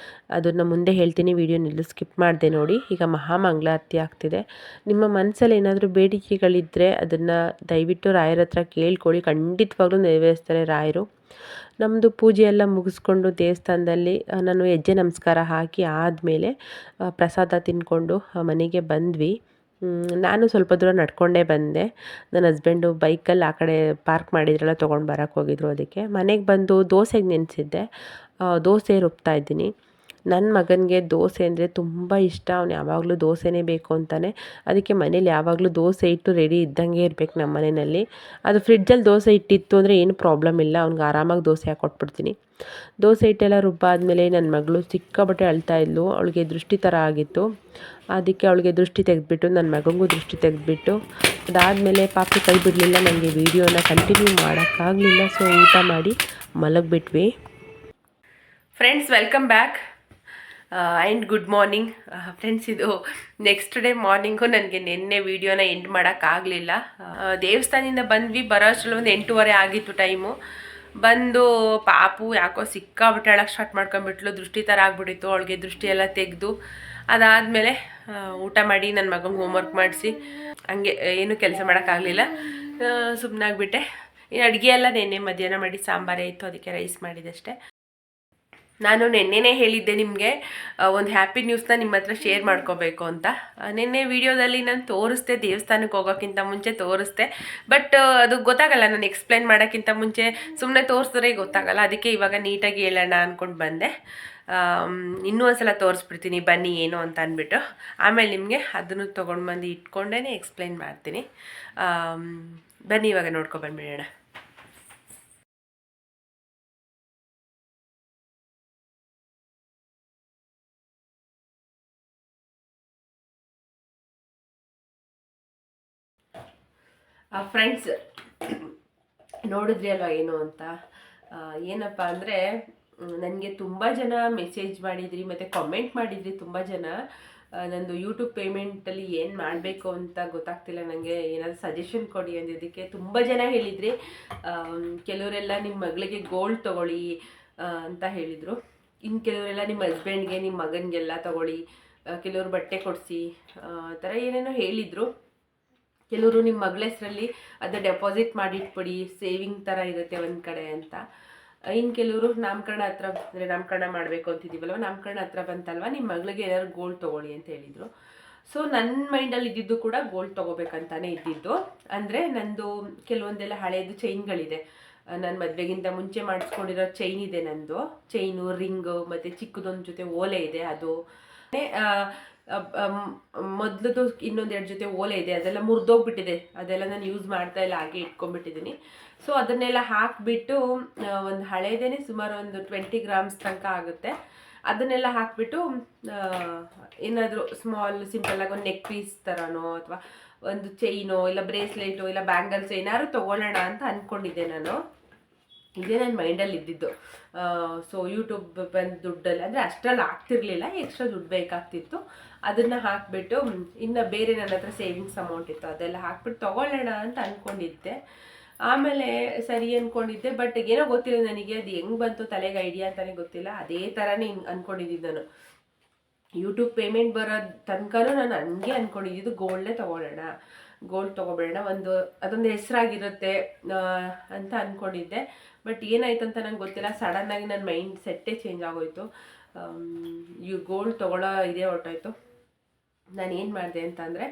ಅದನ್ನು ಮುಂದೆ ಹೇಳ್ತೀನಿ, ವಿಡಿಯೋನೆಲ್ಲೂ ಸ್ಕಿಪ್ ಮಾಡಿದೆ ನೋಡಿ. ಈಗ ಮಹಾಮಂಗಳಾರತಿ ಆಗ್ತಿದೆ. ನಿಮ್ಮ ಮನಸ್ಸಲ್ಲಿ ಏನಾದರೂ ಬೇಡಿಕೆಗಳಿದ್ದರೆ ಅದನ್ನು ದಯವಿಟ್ಟು ರಾಯರ ಹತ್ರ ಕೇಳ್ಕೊಳ್ಳಿ, ಖಂಡಿತವಾಗ್ಲೂ ನೆರವೇರಿಸ್ತಾರೆ ರಾಯರು. ನಮ್ಮದು ಪೂಜೆ ಎಲ್ಲ ಮುಗಿಸ್ಕೊಂಡು ದೇವಸ್ಥಾನದಲ್ಲಿ ನಾನು ಹೆಜ್ಜೆ ನಮಸ್ಕಾರ ಹಾಕಿ ಆದಮೇಲೆ ಪ್ರಸಾದ ತಿಂದ್ಕೊಂಡು ಮನೆಗೆ ಬಂದ್ವಿ. ನಾನು ಸ್ವಲ್ಪ ದೂರ ನಡ್ಕೊಂಡೇ ಬಂದೆ. ನನ್ನ ಹಸ್ಬೆಂಡು ಬೈಕಲ್ಲಿ ಆ ಕಡೆ ಪಾರ್ಕ್ ಮಾಡಿದ್ರಲ್ಲ ತೊಗೊಂಡು ಬರೋಕ್ಕೆ ಹೋಗಿದ್ರು. ಅದಕ್ಕೆ ಮನೆಗೆ ಬಂದು ದೋಸೆಗೆ ನೆನೆಸಿದ್ದೆ, ದೋಸೆ ರುಬ್ತಾ ಇದ್ದೀನಿ. ನನ್ನ ಮಗನಿಗೆ ದೋಸೆ ಅಂದರೆ ತುಂಬ ಇಷ್ಟ. ಅವ್ನು ಯಾವಾಗಲೂ ದೋಸೆನೇ ಬೇಕು ಅಂತಾನೆ. ಅದಕ್ಕೆ ಮನೇಲಿ ಯಾವಾಗಲೂ ದೋಸೆ ಹಿಟ್ಟು ರೆಡಿ ಇದ್ದಂಗೆ ಇರಬೇಕು ನಮ್ಮ ಮನೆಯಲ್ಲಿ. ಅದು ಫ್ರಿಡ್ಜಲ್ಲಿ ದೋಸೆ ಹಿಟ್ಟಿತ್ತು ಅಂದರೆ ಏನು ಪ್ರಾಬ್ಲಮ್ ಇಲ್ಲ, ಅವ್ನಿಗೆ ಆರಾಮಾಗಿ ದೋಸೆ ಹಾಕ್ಕೊಟ್ಬಿಡ್ತೀನಿ. ದೋಸೆ ಹಿಟ್ಟೆಲ್ಲ ರುಬ್ಬಾದ್ಮೇಲೆ ನನ್ನ ಮಗಳು ಸಿಕ್ಕಾಪಟ್ಟೆ ಅಳ್ತಾ ಇದ್ಲು. ಅವಳಿಗೆ ದೃಷ್ಟಿ ಥರ ಆಗಿತ್ತು. ಅದಕ್ಕೆ ಅವಳಿಗೆ ದೃಷ್ಟಿ ತೆಗೆದ್ಬಿಟ್ಟು ನನ್ನ ಮಗನಿಗೂ ದೃಷ್ಟಿ ತೆಗೆದ್ಬಿಟ್ಟು ಅದಾದಮೇಲೆ ಪಾಪು ಕೈ ಬಿಡಲಿಲ್ಲ. ನನಗೆ ವೀಡಿಯೋನ ಕಂಟಿನ್ಯೂ ಮಾಡೋಕ್ಕಾಗಲಿಲ್ಲ. ಸೊ ಊಟ ಮಾಡಿ ಮಲಗಿಬಿಟ್ವಿ. Friends, welcome back and good morning. Friends, ಇದು ನೆಕ್ಸ್ಟ್ ಡೇ ಮಾರ್ನಿಂಗು ನನಗೆ ನಿನ್ನೆ ವೀಡಿಯೋನ ಎಂಡ್ ಮಾಡೋಕ್ಕಾಗಲಿಲ್ಲ. ದೇವಸ್ಥಾನದಿಂದ ಬಂದ್ವಿ, ಬರೋ ಅಷ್ಟರಲ್ಲಿ ಒಂದು 8:30 ಆಗಿತ್ತು ಟೈಮು. ಬಂದು ಪಾಪು ಯಾಕೋ ಸಿಕ್ಕಾಬಿಟ್ಟು ಹೇಳಕ್ಕೆ ಸ್ಟಾರ್ಟ್ ಮಾಡ್ಕೊಂಬಿಟ್ಲು. ದೃಷ್ಟಿ ಥರ ಆಗ್ಬಿಟ್ಟಿತ್ತು. ಅವಳಿಗೆ ದೃಷ್ಟಿ ಎಲ್ಲ ತೆಗೆದು ಅದಾದಮೇಲೆ ಊಟ ಮಾಡಿ ನನ್ನ ಮಗಂಗೆ ಹೋಮ್ವರ್ಕ್ ಮಾಡಿಸಿ ಹಂಗೆ ಏನು ಕೆಲಸ ಮಾಡೋಕ್ಕಾಗಲಿಲ್ಲ, ಸುಮ್ಮನಾಗ್ಬಿಟ್ಟೆ. ಅಡುಗೆ ಎಲ್ಲ ನೆನ್ನೆ ಮಧ್ಯಾಹ್ನ ಮಾಡಿ ಸಾಂಬಾರೇ ಇತ್ತು, ಅದಕ್ಕೆ ರೈಸ್ ಮಾಡಿದಷ್ಟೇ. ನಾನು ನೆನ್ನೆನೇ ಹೇಳಿದ್ದೆ ನಿಮಗೆ ಒಂದು ಹ್ಯಾಪಿ ನ್ಯೂಸ್ನ ನಿಮ್ಮ ಹತ್ರ ಶೇರ್ ಮಾಡ್ಕೋಬೇಕು ಅಂತ. ನಿನ್ನೆ ವಿಡಿಯೋದಲ್ಲಿ ನಾನು ತೋರಿಸ್ದೆ, ದೇವಸ್ಥಾನಕ್ಕೆ ಹೋಗೋಕ್ಕಿಂತ ಮುಂಚೆ ತೋರಿಸ್ದೆ. ಬಟ್ ಅದು ಗೊತ್ತಾಗಲ್ಲ, ನಾನು ಎಕ್ಸ್ಪ್ಲೈನ್ ಮಾಡೋಕ್ಕಿಂತ ಮುಂಚೆ ಸುಮ್ಮನೆ ತೋರಿಸಿದ್ರೆ ಗೊತ್ತಾಗಲ್ಲ. ಅದಕ್ಕೆ ಇವಾಗ ನೀಟಾಗಿ ಹೇಳೋಣ ಅಂದ್ಕೊಂಡು ಬಂದೆ. ಇನ್ನೂ ಒಂದ್ಸಲ ತೋರಿಸ್ಬಿಡ್ತೀನಿ ಬನ್ನಿ ಏನು ಅಂತ ಅಂದ್ಬಿಟ್ಟು. ಆಮೇಲೆ ನಿಮಗೆ ಅದನ್ನು ತೊಗೊಂಡು ಬಂದು ಇಟ್ಕೊಂಡೇ ಎಕ್ಸ್ಪ್ಲೈನ್ ಮಾಡ್ತೀನಿ. ಬನ್ನಿ ಇವಾಗ ನೋಡ್ಕೊಬಂದ್ಬಿಡೋಣ. ಫ್ರೆಂಡ್ಸ್, ನೋಡಿದ್ರಿ ಅಲ್ವಾ ಏನು ಅಂತ. ಏನಪ್ಪ ಅಂದರೆ, ನನಗೆ ತುಂಬ ಜನ ಮೆಸೇಜ್ ಮಾಡಿದ್ರಿ ಮತ್ತು ಕಾಮೆಂಟ್ ಮಾಡಿದ್ರಿ. ತುಂಬ ಜನ ನಂದು ಯೂಟ್ಯೂಬ್ ಪೇಮೆಂಟಲ್ಲಿ ಏನು ಮಾಡಬೇಕು ಅಂತ ಗೊತ್ತಾಗ್ತಿಲ್ಲ ನನಗೆ, ಏನಾದರೂ ಸಜೆಷನ್ ಕೊಡಿ ಅಂದಿದ್ದಕ್ಕೆ ತುಂಬ ಜನ ಹೇಳಿದ್ರಿ. ಕೆಲವರೆಲ್ಲ ನಿಮ್ಮ ಮಗಳಿಗೆ ಗೋಲ್ಡ್ ತೊಗೊಳ್ಳಿ ಅಂತ ಹೇಳಿದರು. ಇನ್ನು ಕೆಲವರೆಲ್ಲ ನಿಮ್ಮ ಹಸ್ಬೆಂಡ್ಗೆ, ನಿಮ್ಮ ಮಗನಿಗೆಲ್ಲ ತೊಗೊಳ್ಳಿ, ಕೆಲವರು ಬಟ್ಟೆ ಕೊಡಿಸಿ, ಆ ಥರ ಏನೇನೋ ಹೇಳಿದರು. ಕೆಲವರು ನಿಮ್ಮ ಮಗಳ ಹೆಸರಲ್ಲಿ ಅದು ಡೆಪಾಸಿಟ್ ಮಾಡಿಟ್ಬಿಡಿ, ಸೇವಿಂಗ್ ಥರ ಇರುತ್ತೆ ಒಂದು ಕಡೆ ಅಂತ. ಇನ್ನು ಕೆಲವರು ನಾಮಕರಣ ಹತ್ರ, ಅಂದರೆ ನಾಮಕರಣ ಮಾಡಬೇಕು ಅಂತಿದ್ದೀವಲ್ವ, ನಾಮಕರಣ ಹತ್ರ ಬಂತಲ್ವ, ನಿಮ್ಮ ಮಗಳಿಗೆ ಏನಾದ್ರು ಗೋಲ್ಡ್ ತೊಗೊಳ್ಳಿ ಅಂತ ಹೇಳಿದರು. ಸೊ ನನ್ನ ಮೈಂಡಲ್ಲಿ ಇದ್ದಿದ್ದು ಕೂಡ ಗೋಲ್ಡ್ ತೊಗೋಬೇಕಂತಾನೆ ಇದ್ದಿದ್ದು. ಅಂದರೆ ನಂದು ಕೆಲವೊಂದೆಲ್ಲ ಹಳೇದು ಚೈನ್ಗಳಿದೆ. ನಾನು ಮದುವೆಗಿಂತ ಮುಂಚೆ ಮಾಡಿಸ್ಕೊಂಡಿರೋ ಚೈನ್ ಇದೆ ನಂದು. ಚೈನು, ರಿಂಗು ಮತ್ತು ಚಿಕ್ಕದೊಂದು ಜೊತೆ ಓಲೆ ಇದೆ. ಅದು ಮೊದಲದು ಇನ್ನೊಂದೆರಡು ಜೊತೆ ಓಲೆ ಇದೆ, ಅದೆಲ್ಲ ಮುರಿದೋಗ್ಬಿಟ್ಟಿದೆ. ಅದೆಲ್ಲ ನಾನು ಯೂಸ್ ಮಾಡ್ತಾ ಇಲ್ಲ, ಹಾಗೆ ಇಟ್ಕೊಂಡ್ಬಿಟ್ಟಿದ್ದೀನಿ. ಸೊ ಅದನ್ನೆಲ್ಲ ಹಾಕಿಬಿಟ್ಟು ಒಂದು ಹಳೇದೇನೆ ಸುಮಾರು ಒಂದು 20 ಗ್ರಾಮ್ಸ್ ತನಕ ಆಗುತ್ತೆ. ಅದನ್ನೆಲ್ಲ ಹಾಕಿಬಿಟ್ಟು ಏನಾದರೂ ಸ್ಮಾಲ್ ಸಿಂಪಲ್ಲಾಗಿ ಒಂದು ನೆಕ್ ಪೀಸ್ ಥರನೋ ಅಥವಾ ಒಂದು ಚೈನೋ ಇಲ್ಲ ಬ್ರೇಸ್ಲೆಟೋ ಇಲ್ಲ ಬ್ಯಾಂಗಲ್ಸ್ ಏನಾದ್ರು ತೊಗೊಳ್ಳೋಣ ಅಂತ ಅಂದ್ಕೊಂಡಿದ್ದೆ ನಾನು. ಇದೇ ನನ್ನ ಮೈಂಡಲ್ಲಿ ಇದ್ದಿದ್ದು. ಸೊ ಯೂಟ್ಯೂಬ್ ಬಂದು ದುಡ್ಡಲ್ಲಿ, ಅಂದರೆ ಅಷ್ಟರಲ್ಲಿ ಆಗ್ತಿರ್ಲಿಲ್ಲ, ಎಕ್ಸ್ಟ್ರಾ ದುಡ್ಡು ಬೇಕಾಗ್ತಿತ್ತು. ಅದನ್ನು ಹಾಕಿಬಿಟ್ಟು ಇನ್ನು ಬೇರೆ ನನ್ನ ಹತ್ರ ಸೇವಿಂಗ್ಸ್ ಅಮೌಂಟ್ ಇತ್ತು, ಅದೆಲ್ಲ ಹಾಕ್ಬಿಟ್ಟು ತೊಗೊಳ್ಳೋಣ ಅಂತ ಅಂದ್ಕೊಂಡಿದ್ದೆ. ಆಮೇಲೆ ಸರಿ ಅಂದ್ಕೊಂಡಿದ್ದೆ, ಬಟ್ ಏನೋ ಗೊತ್ತಿಲ್ಲ ನನಗೆ, ಅದು ಹೆಂಗೆ ಬಂತು ತಲೆಗೆ ಐಡಿಯಾ ಅಂತಲೇ ಗೊತ್ತಿಲ್ಲ. ಅದೇ ಥರನೇ ಅಂದ್ಕೊಂಡಿದ್ದಿದ್ದು ನಾನು. ಯೂಟ್ಯೂಬ್ ಪೇಮೆಂಟ್ ಬರೋ ತನಕನೂ ನಾನು ಹಂಗೆ ಅಂದ್ಕೊಂಡಿದ್ದು, ಗೋಲ್ಡೇ ತೊಗೊಳ್ಳೋಣ, ಗೋಲ್ಡ್ ತೊಗೊಬೇಡ, ಅದೊಂದು ಹೆಸರಾಗಿರುತ್ತೆ ಅಂತ ಅಂದ್ಕೊಂಡಿದ್ದೆ. ಬಟ್ ಏನಾಯ್ತು ಅಂತ ನಂಗೆ ಗೊತ್ತಿಲ್ಲ, ಸಡನ್ನಾಗಿ ನನ್ನ ಮೈಂಡ್ ಸೆಟ್ಟೇ ಚೇಂಜ್ ಆಗೋಯ್ತು. ಗೋಲ್ಡ್ ತೊಗೊಳ್ಳೋ ಇದೇ ಹೊರಟೋಯ್ತು. ನಾನು ಏನು ಮಾಡಿದೆ ಅಂತ ಅಂದರೆ,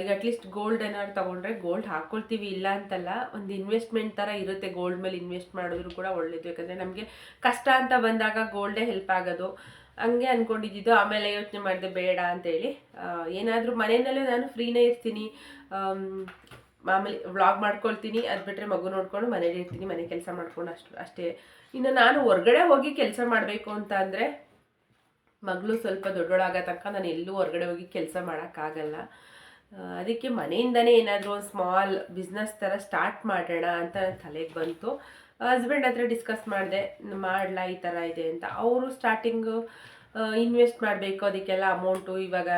ಈಗ ಅಟ್ಲೀಸ್ಟ್ ಗೋಲ್ಡ್ ಏನಾದ್ರು ತೊಗೊಂಡ್ರೆ ಗೋಲ್ಡ್ ಹಾಕ್ಕೊಳ್ತೀವಿ, ಇಲ್ಲ ಅಂತಲ್ಲ, ಒಂದು ಇನ್ವೆಸ್ಟ್ಮೆಂಟ್ ಥರ ಇರುತ್ತೆ. ಗೋಲ್ಡ್ ಮೇಲೆ ಇನ್ವೆಸ್ಟ್ ಮಾಡಿದ್ರು ಕೂಡ ಒಳ್ಳೇದು, ಯಾಕಂದರೆ ನಮಗೆ ಕಷ್ಟ ಅಂತ ಬಂದಾಗ ಗೋಲ್ಡೇ ಹೆಲ್ಪ್ ಆಗೋದು. ಹಂಗೆ ಅಂದ್ಕೊಂಡಿದ್ದು. ಆಮೇಲೆ ಯೋಚನೆ ಮಾಡಿದೆ ಬೇಡ ಅಂತೇಳಿ. ಏನಾದರೂ ಮನೆಯಲ್ಲೇ ನಾನು ಫ್ರೀನೇ ಇರ್ತೀನಿ, ಮಾಮೂಲಿ ವ್ಲಾಗ್ ಮಾಡ್ಕೊಳ್ತೀನಿ. ಅದು ಬಿಟ್ಟರೆ ಮಗು ನೋಡ್ಕೊಂಡು ಮನೇಲಿ ಇರ್ತೀನಿ, ಮನೆ ಕೆಲಸ ಮಾಡ್ಕೊಂಡು ಅಷ್ಟೇ. ಇನ್ನು ನಾನು ಹೊರಗಡೆ ಹೋಗಿ ಕೆಲಸ ಮಾಡಬೇಕು ಅಂತ ಅಂದರೆ, ಮಗಳು ಸ್ವಲ್ಪ ದೊಡ್ಡೊಳಾಗೋ ತನಕ ನಾನು ಎಲ್ಲೂ ಹೊರಗಡೆ ಹೋಗಿ ಕೆಲಸ ಮಾಡೋಕ್ಕಾಗಲ್ಲ. ಅದಕ್ಕೆ ಮನೆಯಿಂದನೇ ಏನಾದರೂ ಒಂದು ಸ್ಮಾಲ್ ಬಿಸ್ನೆಸ್ ಥರ ಸ್ಟಾರ್ಟ್ ಮಾಡೋಣ ಅಂತ ನನ್ನ ತಲೆಗೆ ಬಂತು. ಹಸ್ಬೆಂಡ್ ಹತ್ರ ಡಿಸ್ಕಸ್ ಮಾಡಿದೆ, ಮಾಡಲಾ ಈ ಥರ ಇದೆ ಅಂತ. ಅವರು ಸ್ಟಾರ್ಟಿಂಗು ಇನ್ವೆಸ್ಟ್ ಮಾಡಬೇಕು, ಅದಕ್ಕೆಲ್ಲ ಅಮೌಂಟು ಇವಾಗ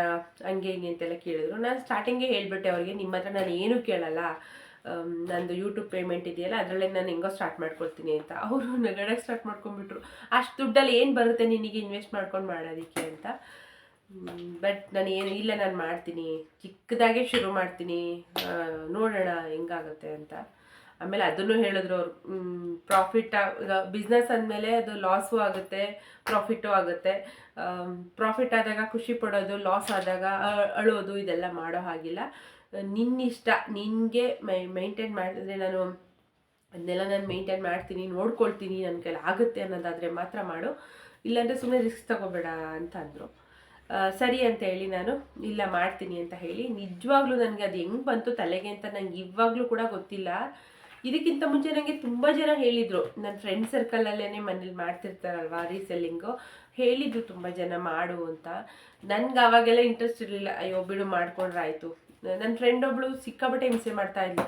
ಹಂಗೆ ಹಿಂಗೆ ಅಂತೆಲ್ಲ ಕೇಳಿದ್ರು. ನಾನು ಸ್ಟಾರ್ಟಿಂಗೇ ಹೇಳಿಬಿಟ್ಟೆ ಅವ್ರಿಗೆ, ನಿಮ್ಮ ಹತ್ರ ನಾನು ಏನೂ ಕೇಳಲ್ಲ, ನಂದು ಯೂಟ್ಯೂಬ್ ಪೇಮೆಂಟ್ ಇದೆಯಲ್ಲ ಅದರಲ್ಲೇ ನಾನು ಹೆಂಗೋ ಸ್ಟಾರ್ಟ್ ಮಾಡ್ಕೊಳ್ತೀನಿ ಅಂತ. ಅವರು ನಗಡಕ್ಕೆ ಸ್ಟಾರ್ಟ್ ಮಾಡ್ಕೊಂಡ್ಬಿಟ್ರು, ಅಷ್ಟು ದುಡ್ಡಲ್ಲಿ ಏನು ಬರುತ್ತೆ ನಿನಗೆ ಇನ್ವೆಸ್ಟ್ ಮಾಡ್ಕೊಂಡು ಮಾಡೋದಕ್ಕೆ ಅಂತ. ಬಟ್ ನಾನು ಇಲ್ಲ, ನಾನು ಮಾಡ್ತೀನಿ, ಚಿಕ್ಕದಾಗೆ ಶುರು ಮಾಡ್ತೀನಿ, ನೋಡೋಣ ಹೆಂಗಾಗುತ್ತೆ ಅಂತ. ಆಮೇಲೆ ಅದನ್ನು ಹೇಳಿದ್ರು ಅವರು, ಪ್ರಾಫಿಟ್ ಈಗ ಬಿಸ್ನೆಸ್ ಅಂದಮೇಲೆ ಅದು ಲಾಸು ಆಗುತ್ತೆ, ಪ್ರಾಫಿಟ್ಟು ಆಗುತ್ತೆ. ಪ್ರಾಫಿಟ್ ಆದಾಗ ಖುಷಿ ಪಡೋದು, ಲಾಸ್ ಆದಾಗ ಅಳೋದು, ಇದೆಲ್ಲ ಮಾಡೋ ಹಾಗಿಲ್ಲ. ನಿನ್ನಿಷ್ಟ, ನಿನಗೆ ಮೈಂಟೈನ್ ಮಾಡಿದ್ರೆ ಅದನ್ನೆಲ್ಲ ನಾನು ಮೇಂಟೈನ್ ಮಾಡ್ತೀನಿ, ನೋಡ್ಕೊಳ್ತೀನಿ, ನನ್ನ ಕೈಲಿ ಆಗುತ್ತೆ ಅನ್ನೋದಾದರೆ ಮಾತ್ರ ಮಾಡು, ಇಲ್ಲಾಂದರೆ ಸುಮ್ಮನೆ ರಿಸ್ಕ್ ತಗೋಬೇಡ ಅಂತ ಅಂದರು. ಸರಿ ಅಂತ ಹೇಳಿ ನಾನು ಇಲ್ಲ ಮಾಡ್ತೀನಿ ಅಂತ ಹೇಳಿ, ನಿಜವಾಗ್ಲೂ ನನಗೆ ಅದು ಹೆಂಗೆ ಬಂತು ತಲೆಗೆ ಅಂತ ನಂಗೆ ಇವಾಗಲೂ ಕೂಡ ಗೊತ್ತಿಲ್ಲ. ಇದಕ್ಕಿಂತ ಮುಂಚೆ ನನಗೆ ತುಂಬ ಜನ ಹೇಳಿದರು, ನನ್ನ ಫ್ರೆಂಡ್ ಸರ್ಕಲಲ್ಲೇ ಮನೇಲಿ ಮಾಡ್ತಿರ್ತಾರಲ್ವ ರೀಸೆಲ್ಲಿಂಗು, ಹೇಳಿದ್ರು ತುಂಬ ಜನ ಮಾಡು ಅಂತ. ನನಗೆ ಆವಾಗೆಲ್ಲ ಇಂಟ್ರೆಸ್ಟ್ ಇರಲಿಲ್ಲ, ಅಯ್ಯೋ ಬಿಡು ಮಾಡ್ಕೊಂಡ್ರೆ ಆಯಿತು. ನನ್ನ ಫ್ರೆಂಡ್ ಒಬ್ಳು ಸಿಕ್ಕಾಪಟ್ಟೆ ಹಿಂಸೆ ಮಾಡ್ತಾಯಿದ್ಲು,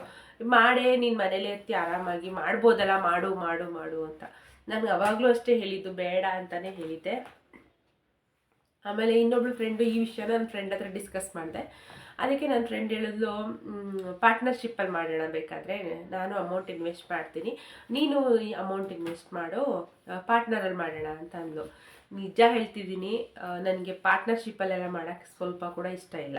ಮಾಡೇ ನೀನು ಮನೇಲಿ ಇರ್ತೀಯ ಆರಾಮಾಗಿ, ಮಾಡ್ಬೋದಲ್ಲ, ಮಾಡು ಮಾಡು ಮಾಡು ಅಂತ. ನನಗೆ ಅವಾಗಲೂ ಅಷ್ಟೇ ಹೇಳಿದ್ದು, ಬೇಡ ಅಂತಲೇ ಹೇಳಿದ್ದೆ. ಆಮೇಲೆ ಇನ್ನೊಬ್ಳು ಫ್ರೆಂಡು ಈ ವಿಷಯನ ನನ್ನ ಫ್ರೆಂಡ್ ಹತ್ರ ಡಿಸ್ಕಸ್ ಮಾಡಿದೆ. ಅದಕ್ಕೆ ನನ್ನ ಫ್ರೆಂಡ್ ಹೇಳಿದ್ಲು, ಪಾರ್ಟ್ನರ್ಶಿಪ್ಪಲ್ಲಿ ಮಾಡೋಣ, ಬೇಕಾದರೆ ನಾನು ಅಮೌಂಟ್ ಇನ್ವೆಸ್ಟ್ ಮಾಡ್ತೀನಿ, ನೀನು ಈ ಅಮೌಂಟ್ ಇನ್ವೆಸ್ಟ್ ಮಾಡು, ಪಾರ್ಟ್ನರಲ್ಲಿ ಮಾಡೋಣ ಅಂತ ಅಂದ್ಲು. ನಿಜ ಹೇಳ್ತಿದ್ದೀನಿ, ನನಗೆ ಪಾರ್ಟ್ನರ್ಶಿಪ್ಪಲ್ಲೆಲ್ಲ ಮಾಡೋಕ್ಕೆ ಸ್ವಲ್ಪ ಕೂಡ ಇಷ್ಟ ಇಲ್ಲ.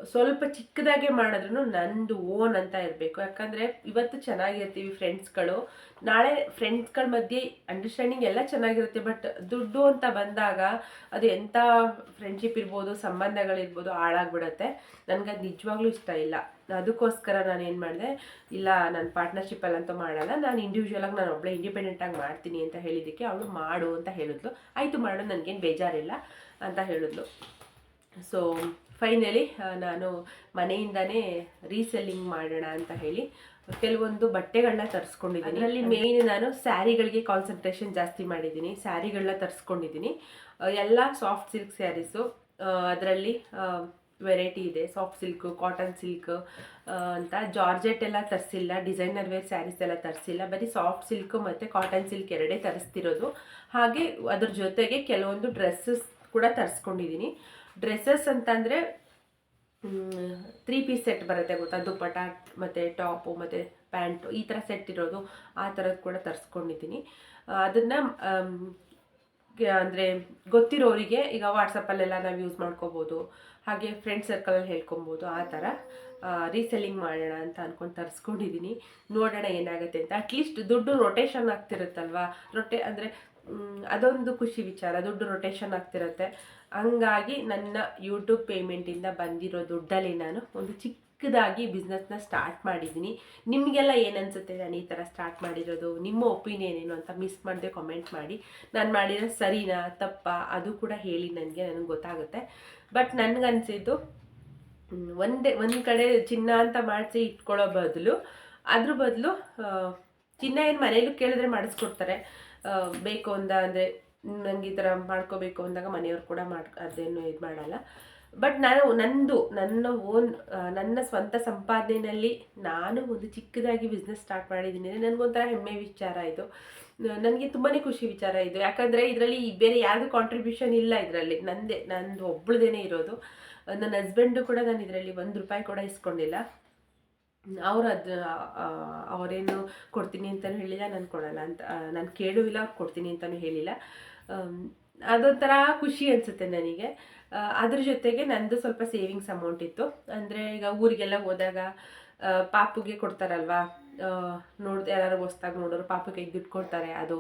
ಸ್ವಲ್ಪ ಚಿಕ್ಕದಾಗೆ ಮಾಡಿದ್ರು ನಂದು ಓನ್ ಅಂತ ಇರಬೇಕು. ಯಾಕಂದರೆ ಇವತ್ತು ಚೆನ್ನಾಗಿರ್ತೀವಿ ಫ್ರೆಂಡ್ಸ್ಗಳು, ನಾಳೆ ಫ್ರೆಂಡ್ಸ್ಗಳ ಮಧ್ಯೆ ಅಂಡರ್ಸ್ಟ್ಯಾಂಡಿಂಗ್ ಎಲ್ಲ ಚೆನ್ನಾಗಿರುತ್ತೆ, ಬಟ್ ದುಡ್ಡು ಅಂತ ಬಂದಾಗ ಅದು ಎಂಥ ಫ್ರೆಂಡ್ಶಿಪ್ ಇರ್ಬೋದು, ಸಂಬಂಧಗಳಿರ್ಬೋದು, ಹಾಳಾಗ್ಬಿಡುತ್ತೆ. ನನಗದು ನಿಜವಾಗ್ಲೂ ಇಷ್ಟ ಇಲ್ಲ. ಅದಕ್ಕೋಸ್ಕರ ನಾನು ಏನು ಮಾಡಿದೆ, ಇಲ್ಲ ನಾನು ಪಾರ್ಟ್ನರ್ಶಿಪ್ಪಲ್ಲಂತೂ ಮಾಡಲ್ಲ, ನಾನು ಇಂಡಿವಿಜುವಲಾಗಿ ನಾನು ಒಬ್ಬಳೇ ಇಂಡಿಪೆಂಡೆಂಟಾಗಿ ಮಾಡ್ತೀನಿ ಅಂತ ಹೇಳಿದ್ದಕ್ಕೆ ಅವಳು ಮಾಡು ಅಂತ ಹೇಳಿದ್ಲು. ಆಯಿತು ಮಾಡು, ನನಗೇನು ಬೇಜಾರಿಲ್ಲ ಅಂತ ಹೇಳಿದ್ಲು. ಸೊ ಫೈನಲಿ ನಾನು ಮನೆಯಿಂದನೇ ರೀಸೆಲ್ಲಿಂಗ್ ಮಾಡೋಣ ಅಂತ ಹೇಳಿ ಕೆಲವೊಂದು ಬಟ್ಟೆಗಳನ್ನ ತರಿಸ್ಕೊಂಡಿದ್ದೀನಿ. ಅದರಲ್ಲಿ ಮೇಯ್ನ್ ನಾನು ಸ್ಯಾರಿಗಳಿಗೆ ಕಾನ್ಸಂಟ್ರೇಷನ್ ಜಾಸ್ತಿ ಮಾಡಿದ್ದೀನಿ, ಸ್ಯಾರಿಗಳನ್ನ ತರಿಸ್ಕೊಂಡಿದ್ದೀನಿ. ಎಲ್ಲ ಸಾಫ್ಟ್ ಸಿಲ್ಕ್ ಸ್ಯಾರೀಸು, ಅದರಲ್ಲಿ ವೆರೈಟಿ ಇದೆ, ಸಾಫ್ಟ್ ಸಿಲ್ಕು, ಕಾಟನ್ ಸಿಲ್ಕ್ ಅಂತ. ಜಾರ್ಜೆಟ್ ಎಲ್ಲ ತರಿಸಿಲ್ಲ, ಡಿಸೈನರ್ ವೇರ್ ಸ್ಯಾರೀಸ್ ಎಲ್ಲ ತರಿಸಿಲ್ಲ, ಬರೀ ಸಾಫ್ಟ್ ಸಿಲ್ಕು ಮತ್ತು ಕಾಟನ್ ಸಿಲ್ಕ್ ಎರಡೇ ತರಿಸ್ತಿರೋದು. ಹಾಗೆ ಅದ್ರ ಜೊತೆಗೆ ಕೆಲವೊಂದು ಡ್ರೆಸ್ಸಸ್ ಕೂಡ ತರಿಸ್ಕೊಂಡಿದ್ದೀನಿ. ಡ್ರೆಸ್ಸಸ್ ಅಂತಂದರೆ 3 ಪೀಸ್ ಸೆಟ್ ಬರುತ್ತೆ ಗೊತ್ತಾ, ದುಪ್ಪಟ ಮತ್ತು ಟಾಪು ಮತ್ತು ಪ್ಯಾಂಟು, ಈ ಥರ ಸೆಟ್ ಇರೋದು, ಆ ಥರದ್ದು ಕೂಡ ತರಿಸ್ಕೊಂಡಿದ್ದೀನಿ. ಅದನ್ನು ಅಂದರೆ ಗೊತ್ತಿರೋರಿಗೆ ಈಗ ವಾಟ್ಸಪ್ಪಲ್ಲೆಲ್ಲ ನಾವು ಯೂಸ್ ಮಾಡ್ಕೋಬೋದು, ಹಾಗೆ ಫ್ರೆಂಡ್ ಸರ್ಕಲಲ್ಲಿ ಹೇಳ್ಕೊಬೋದು, ಆ ಥರ ರೀಸೆಲ್ಲಿಂಗ್ ಮಾಡೋಣ ಅಂತ ಅಂದ್ಕೊಂಡು ತರಿಸ್ಕೊಂಡಿದ್ದೀನಿ. ನೋಡೋಣ ಏನಾಗುತ್ತೆ ಅಂತ. ಅಟ್ಲೀಸ್ಟ್ ದುಡ್ಡು ರೊಟೇಷನ್ ಆಗ್ತಿರುತ್ತಲ್ವ, ಅಂದರೆ ಅದೊಂದು ಖುಷಿ ವಿಚಾರ, ದುಡ್ಡು ರೊಟೇಷನ್ ಆಗ್ತಿರುತ್ತೆ. ಹಂಗಾಗಿ ನನ್ನ ಯೂಟ್ಯೂಬ್ ಪೇಮೆಂಟಿಂದ ಬಂದಿರೋ ದುಡ್ಡಲ್ಲಿ ನಾನು ಒಂದು ಚಿಕ್ಕದಾಗಿ ಬಿಸ್ನೆಸ್ನ ಸ್ಟಾರ್ಟ್ ಮಾಡಿದ್ದೀನಿ. ನಿಮಗೆಲ್ಲ ಏನನ್ಸುತ್ತೆ ನಾನು ಈ ಥರ ಸ್ಟಾರ್ಟ್ ಮಾಡಿರೋದು, ನಿಮ್ಮ ಒಪಿನಿಯನ್ ಏನು ಅಂತ ಮಿಸ್ ಮಾಡದೆ ಕಾಮೆಂಟ್ ಮಾಡಿ. ನಾನು ಮಾಡಿರೋ ಸರಿನಾ ತಪ್ಪಾ ಅದು ಕೂಡ ಹೇಳಿ, ನನಗೆ ಗೊತ್ತಾಗುತ್ತೆ. ಬಟ್ ನನಗನ್ಸಿದ್ದು ಒಂದು ಕಡೆ ಚಿನ್ನ ಅಂತ ಮಾಡಿಸಿ ಇಟ್ಕೊಳ್ಳೋ ಬದಲು, ಅದ್ರ ಬದಲು ಚಿನ್ನ ಏನು ಮನೇಲೂ ಕೇಳಿದ್ರೆ ಮಾಡಿಸ್ಕೊಡ್ತಾರೆ, ಬೇಕು ಅಂದರೆ ನನಗೆ ಈ ಥರ ಮಾಡ್ಕೋಬೇಕು ಅಂದಾಗ ಮನೆಯವ್ರು ಕೂಡ ಅದೇನು ಇದು ಮಾಡಲ್ಲ. ಬಟ್ ನಾನು ನನ್ನ ಸ್ವಂತ ಸಂಪಾದನೆಯಲ್ಲಿ ನಾನು ಒಂದು ಚಿಕ್ಕದಾಗಿ ಬಿಸ್ನೆಸ್ ಸ್ಟಾರ್ಟ್ ಮಾಡಿದ್ದೀನಿ. ನನಗೊಂಥರ ಹೆಮ್ಮೆ ವಿಚಾರ ಇದು, ನನಗೆ ತುಂಬಾ ಖುಷಿ ವಿಚಾರ ಇದು. ಯಾಕಂದರೆ ಇದರಲ್ಲಿ ಬೇರೆ ಯಾರ್ದು ಕಾಂಟ್ರಿಬ್ಯೂಷನ್ ಇಲ್ಲ, ಇದರಲ್ಲಿ ನಂದು ಒಬ್ಳದೇನೆ ಇರೋದು. ನನ್ನ ಹಸ್ಬೆಂಡು ಕೂಡ ನಾನು ಇದರಲ್ಲಿ ₹1 ಕೂಡ ಇಸ್ಕೊಂಡಿಲ್ಲ. ಅವರೇನು ಕೊಡ್ತೀನಿ ಅಂತಲೂ ಹೇಳಿಲ್ಲ, ನಾನು ಕೊಡಲ್ಲ ಅಂತ ನಾನು ಕೇಳುವಿಲ್ಲ, ಅವ್ರು ಕೊಡ್ತೀನಿ ಅಂತಲೂ ಹೇಳಿಲ್ಲ. ಅದೊಂಥರ ಖುಷಿ ಅನಿಸುತ್ತೆ ನನಗೆ. ಅದ್ರ ಜೊತೆಗೆ ನಂದು ಸ್ವಲ್ಪ ಸೇವಿಂಗ್ಸ್ ಅಮೌಂಟ್ ಇತ್ತು. ಅಂದರೆ ಈಗ ಊರಿಗೆಲ್ಲ ಹೋದಾಗ ಪಾಪುಗೆ ಕೊಡ್ತಾರಲ್ವ, ಯಾರು ಹೊಸ್ದಾಗಿ ನೋಡೋರು ಪಾಪುಗೆ ದುಡ್ಡು ಕೊಡ್ತಾರೆ, ಅದು.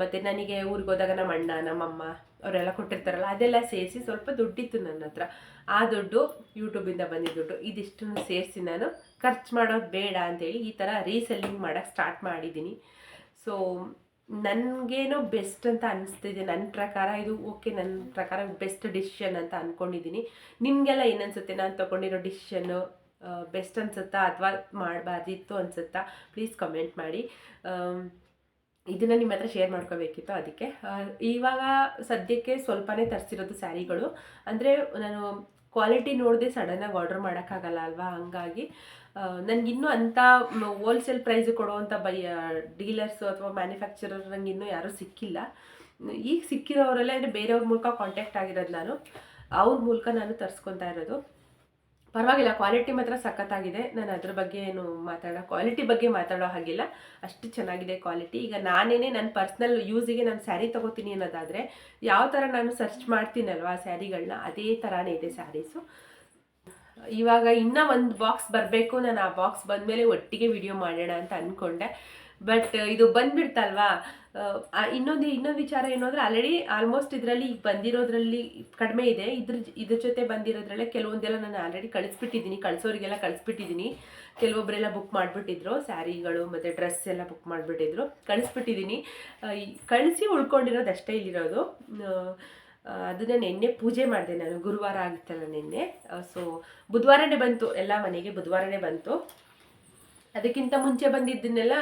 ಮತ್ತು ನನಗೆ ಊರಿಗೆ ಹೋದಾಗ ನಮ್ಮ ಅಣ್ಣ ನಮ್ಮಮ್ಮ ಅವರೆಲ್ಲ ಕೊಟ್ಟಿರ್ತಾರಲ್ಲ, ಅದೆಲ್ಲ ಸೇರಿಸಿ ಸ್ವಲ್ಪ ದುಡ್ಡಿತ್ತು ನನ್ನ ಹತ್ರ. ಆ ದುಡ್ಡು ಯೂಟ್ಯೂಬಿಂದ ಬಂದಿದ್ದ ದುಡ್ಡು, ಇದಿಷ್ಟನ್ನು ಸೇರಿಸಿ ನಾನು ಖರ್ಚು ಮಾಡೋದು ಬೇಡ ಅಂತೇಳಿ ಈ ಥರ ರೀಸೆಲ್ಲಿಂಗ್ ಮಾಡೋಕ್ಕೆ ಸ್ಟಾರ್ಟ್ ಮಾಡಿದ್ದೀನಿ. ಸೊ ನನಗೇನೋ ಬೆಸ್ಟ್ ಅಂತ ಅನಿಸ್ತಿದೆ. ನನ್ನ ಪ್ರಕಾರ ಇದು ಓಕೆ, ನನ್ನ ಪ್ರಕಾರ ಬೆಸ್ಟ್ ಡಿಸಿಷನ್ ಅಂತ ಅಂದ್ಕೊಂಡಿದ್ದೀನಿ. ನಿಮಗೆಲ್ಲ ಏನನ್ಸುತ್ತೆ, ನಾನು ತೊಗೊಂಡಿರೋ ಡಿಸಿಷನ್ನು ಬೆಸ್ಟ್ ಅನಿಸುತ್ತಾ ಅಥವಾ ಮಾಡಬಾರ್ದಿತ್ತು ಅನಿಸುತ್ತಾ? ಪ್ಲೀಸ್ ಕಮೆಂಟ್ ಮಾಡಿ. ಇದನ್ನು ನಿಮ್ಮ ಹತ್ರ ಶೇರ್ ಮಾಡ್ಕೋಬೇಕಿತ್ತು, ಅದಕ್ಕೆ. ಇವಾಗ ಸದ್ಯಕ್ಕೆ ಸ್ವಲ್ಪನೇ ತರಿಸಿರೋದು ಸ್ಯಾರಿಗಳು. ಅಂದರೆ ನಾನು ಕ್ವಾಲಿಟಿ ನೋಡದೆ ಸಡನ್ನಾಗಿ ಆರ್ಡರ್ ಮಾಡೋಕ್ಕಾಗಲ್ಲ ಅಲ್ವಾ, ಹಂಗಾಗಿ ನನಗಿನ್ನೂ ಅಂಥ ಹೋಲ್ಸೇಲ್ ಪ್ರೈಸ್ ಕೊಡುವಂಥ ಡೀಲರ್ಸು ಅಥವಾ ಮ್ಯಾನುಫ್ಯಾಕ್ಚರರ್ ನನಗೆ ಇನ್ನೂ ಯಾರೂ ಸಿಕ್ಕಿಲ್ಲ. ಈಗ ಸಿಕ್ಕಿರೋರೆಲ್ಲ ಅಂದರೆ ಬೇರೆಯವ್ರ ಮೂಲಕ ಕಾಂಟ್ಯಾಕ್ಟ್ ಆಗಿರೋದು ನಾನು, ಅವ್ರ ಮೂಲಕ ನಾನು ತರಿಸ್ಕೊತಾ ಇರೋದು. ಪರವಾಗಿಲ್ಲ, ಕ್ವಾಲಿಟಿ ಮಾತ್ರ ಸಖತ್ತಾಗಿದೆ. ನಾನು ಅದ್ರ ಬಗ್ಗೆ ಏನು ಕ್ವಾಲಿಟಿ ಬಗ್ಗೆ ಮಾತಾಡೋ ಹಾಗಿಲ್ಲ, ಅಷ್ಟು ಚೆನ್ನಾಗಿದೆ ಕ್ವಾಲಿಟಿ. ಈಗ ನಾನೇನೇ ನನ್ನ ಪರ್ಸ್ನಲ್ ಯೂಸಿಗೆ ನಾನು ಸ್ಯಾರಿ ತೊಗೋತೀನಿ ಅನ್ನೋದಾದರೆ ಯಾವ ಥರ ನಾನು ಸರ್ಚ್ ಮಾಡ್ತೀನಲ್ವ ಸ್ಯಾರಿಗಳನ್ನ, ಅದೇ ಥರನೇ ಇದೆ ಸ್ಯಾರೀಸು. ಇವಾಗ ಇನ್ನೂ ಒಂದು ಬಾಕ್ಸ್ ಬರಬೇಕು, ನಾನು ಆ ಬಾಕ್ಸ್ ಬಂದಮೇಲೆ ಒಟ್ಟಿಗೆ ವಿಡಿಯೋ ಮಾಡೋಣ ಅಂತ ಅಂದ್ಕೊಂಡೆ. ಬಟ್ ಇದು ಬಂದ್ಬಿಡ್ತಲ್ವಾ. ಇನ್ನೊಂದು ವಿಚಾರ ಏನು ಅಂದರೆ, ಆಲ್ಮೋಸ್ಟ್ ಇದರಲ್ಲಿ ಈಗ ಬಂದಿರೋದ್ರಲ್ಲಿ ಕಡಿಮೆ ಇದೆ. ಇದ್ರ ಜೊತೆ ಬಂದಿರೋದ್ರಲ್ಲೇ ಕೆಲವೊಂದೆಲ್ಲ ನಾನು ಆಲ್ರೆಡಿ ಕಳಿಸೋರಿಗೆಲ್ಲ ಕಳಿಸ್ಬಿಟ್ಟಿದ್ದೀನಿ. ಕೆಲವೊಬ್ಬರೆಲ್ಲ ಬುಕ್ ಮಾಡಿಬಿಟ್ಟಿದ್ರು, ಸ್ಯಾರಿಗಳು ಮತ್ತು ಡ್ರೆಸ್ ಎಲ್ಲ ಬುಕ್ ಮಾಡಿಬಿಟ್ಟಿದ್ರು, ಕಳಿಸ್ಬಿಟ್ಟಿದ್ದೀನಿ. ಕಳಿಸಿ ಉಳ್ಕೊಂಡಿರೋದು ಅಷ್ಟೇ ಇಲ್ಲಿರೋದು. ಅದನ್ನು ನಿನ್ನೆ ಪೂಜೆ ಮಾಡಿದೆ ನಾನು, ಗುರುವಾರ ಆಗಿತ್ತಲ್ಲ ನಿನ್ನೆ. ಸೊ ಬುಧವಾರನೇ ಬಂತು, ಎಲ್ಲ ಮನೆಗೆ ಬುಧವಾರನೇ ಬಂತು. ಅದಕ್ಕಿಂತ ಮುಂಚೆ ಬಂದಿದ್ದನ್ನೆಲ್ಲ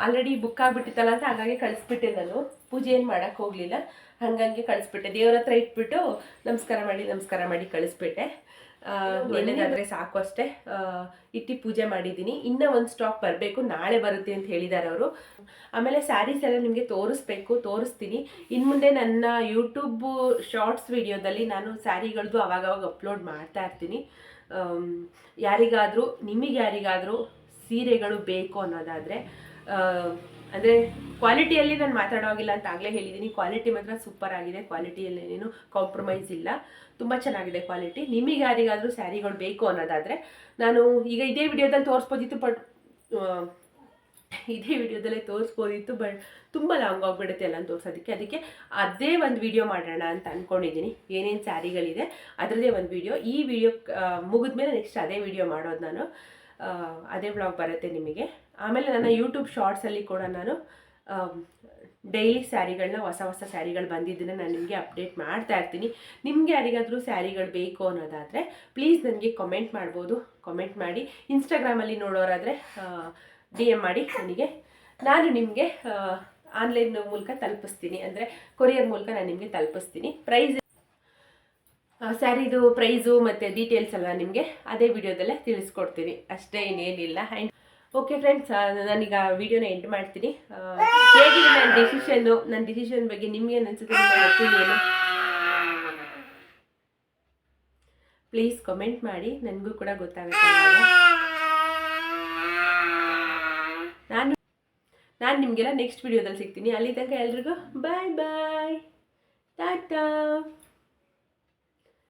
ಆಲ್ರೆಡಿ ಬುಕ್ ಆಗಿಬಿಟ್ಟಿತ್ತಲ್ಲ ಅಂತ ಹಾಗಾಗಿ ಕಳಿಸ್ಬಿಟ್ಟೆ. ನಾನು ಪೂಜೆ ಏನು ಮಾಡೋಕ್ಕೆ ಹೋಗಲಿಲ್ಲ, ಹಾಗಾಗಿ ಕಳಿಸ್ಬಿಟ್ಟೆ. ದೇವ್ರ ಹತ್ರ ಇಟ್ಬಿಟ್ಟು ನಮಸ್ಕಾರ ಮಾಡಿ ಕಳಿಸ್ಬಿಟ್ಟೆ. ಒಳ್ಳೆದಾದರೆ ಸಾಕು ಅಷ್ಟೇ. ಇಟ್ಟು ಪೂಜೆ ಮಾಡಿದ್ದೀನಿ. ಇನ್ನೂ ಒಂದು ಸ್ಟಾಕ್ ಬರಬೇಕು, ನಾಳೆ ಬರುತ್ತೆ ಅಂತ ಹೇಳಿದ್ದಾರೆ ಅವರು. ಆಮೇಲೆ ಸ್ಯಾರೀಸ್ ಎಲ್ಲ ನಿಮಗೆ ತೋರಿಸ್ತೀನಿ. ಇನ್ನು ಮುಂದೆ ನನ್ನ ಯೂಟ್ಯೂಬ್ ಶಾರ್ಟ್ಸ್ ವಿಡಿಯೋದಲ್ಲಿ ನಾನು ಸ್ಯಾರಿಗಳದ್ದು ಅವಾಗವಾಗ ಅಪ್ಲೋಡ್ ಮಾಡ್ತಾ ಇರ್ತೀನಿ. ನಿಮಗೆ ಯಾರಿಗಾದರೂ ಸೀರೆಗಳು ಬೇಕು ಅನ್ನೋದಾದರೆ, ಅಂದರೆ ಕ್ವಾಲಿಟಿಯಲ್ಲಿ ನಾನು ಮಾತಾಡೋಗಿಲ್ಲ ಅಂತ ಆಗಲೇ ಹೇಳಿದ್ದೀನಿ. ಕ್ವಾಲಿಟಿ ಮಾತ್ರ ಸೂಪರ್ ಆಗಿದೆ, ಕ್ವಾಲಿಟಿಯಲ್ಲಿ ಏನೇನು ಕಾಂಪ್ರಮೈಸ್ ಇಲ್ಲ, ತುಂಬ ಚೆನ್ನಾಗಿದೆ ಕ್ವಾಲಿಟಿ. ನಿಮಗೆ ಯಾರಿಗಾದರೂ ಸ್ಯಾರಿಗಳು ಬೇಕು ಅನ್ನೋದಾದರೆ ನಾನು ಈಗ ಇದೇ ವಿಡಿಯೋದಲ್ಲಿ ತೋರಿಸ್ಬೋದಿತ್ತು, ಬಟ್ ತುಂಬ ಲಾಂಗ್ ಆಗಿಬಿಡುತ್ತೆ ಎಲ್ಲ ತೋರಿಸೋದಕ್ಕೆ. ಅದಕ್ಕೆ ಅದೇ ಒಂದು ವಿಡಿಯೋ ಮಾಡೋಣ ಅಂತ ಅಂದ್ಕೊಂಡಿದ್ದೀನಿ. ಏನೇನು ಸ್ಯಾರಿಗಳಿದೆ ಅದರದ್ದೇ ಒಂದು ವಿಡಿಯೋ. ಈ ವಿಡಿಯೋ ಮುಗಿದ್ಮೇಲೆ ನೆಕ್ಸ್ಟ್ ಅದೇ ವಿಡಿಯೋ ಮಾಡೋದು ನಾನು. ಅದೇ ವ್ಲಾಗ್ ಬರುತ್ತೆ ನಿಮಗೆ. ಆಮೇಲೆ ನನ್ನ ಯೂಟ್ಯೂಬ್ ಶಾರ್ಟ್ಸಲ್ಲಿ ಕೂಡ ನಾನು ಡೈಲಿ ಸ್ಯಾರಿಗಳನ್ನ, ಹೊಸ ಸ್ಯಾರಿಗಳು ಬಂದಿದ್ದನ್ನು ನಾನು ನಿಮಗೆ ಅಪ್ಡೇಟ್ ಮಾಡ್ತಾ ಇರ್ತೀನಿ. ನಿಮಗೆ ಯಾರಿಗಾದರೂ ಸ್ಯಾರಿಗಳು ಬೇಕು ಅನ್ನೋದಾದರೆ ಪ್ಲೀಸ್ ನನಗೆ ಕಮೆಂಟ್ ಮಾಡ್ಬೋದು. ಕಮೆಂಟ್ ಮಾಡಿ ಇನ್ಸ್ಟಾಗ್ರಾಮಲ್ಲಿ ನೋಡೋರಾದರೆ DM ಮಾಡಿ ನನಗೆ. ನಾನು ನಿಮಗೆ ಆನ್ಲೈನ್ ಮೂಲಕ ತಲುಪಿಸ್ತೀನಿ, ಅಂದರೆ ಕೊರಿಯರ್ ಮೂಲಕ ನಾನು ನಿಮಗೆ ತಲುಪಿಸ್ತೀನಿ. ಸ್ಯಾರಿದು ಪ್ರೈಸು ಮತ್ತು ಡೀಟೇಲ್ಸ್ ಎಲ್ಲ ನಿಮಗೆ ಅದೇ ವಿಡಿಯೋದಲ್ಲೇ ತಿಳಿಸ್ಕೊಡ್ತೀನಿ, ಅಷ್ಟೇ, ಇನ್ನೇನಿಲ್ಲ. ಆ್ಯಂಡ್ ಓಕೆ ಫ್ರೆಂಡ್ಸ್, ನಾನೀಗ ವಿಡಿಯೋನ ಎಂಡ್ ಮಾಡ್ತೀನಿ. ಹೇಗಿದೆ ನನ್ನ ಡಿಸಿಷನ್ ಬಗ್ಗೆ ನಿಮ್ಗೇನು ಅನಿಸುತ್ತೆ, ನಿಮ್ಮ ಒಪಿನಿಯನು ಪ್ಲೀಸ್ ಕಮೆಂಟ್ ಮಾಡಿ, ನನಗೂ ಕೂಡ ಗೊತ್ತಾಗುತ್ತೆ. ನಾನು ನಿಮಗೆಲ್ಲ ನೆಕ್ಸ್ಟ್ ವಿಡಿಯೋದಲ್ಲಿ ಸಿಗ್ತೀನಿ. ಅಲ್ಲಿ ತನಕ ಎಲ್ರಿಗೂ ಬಾಯ್, ಟಾಟಾ.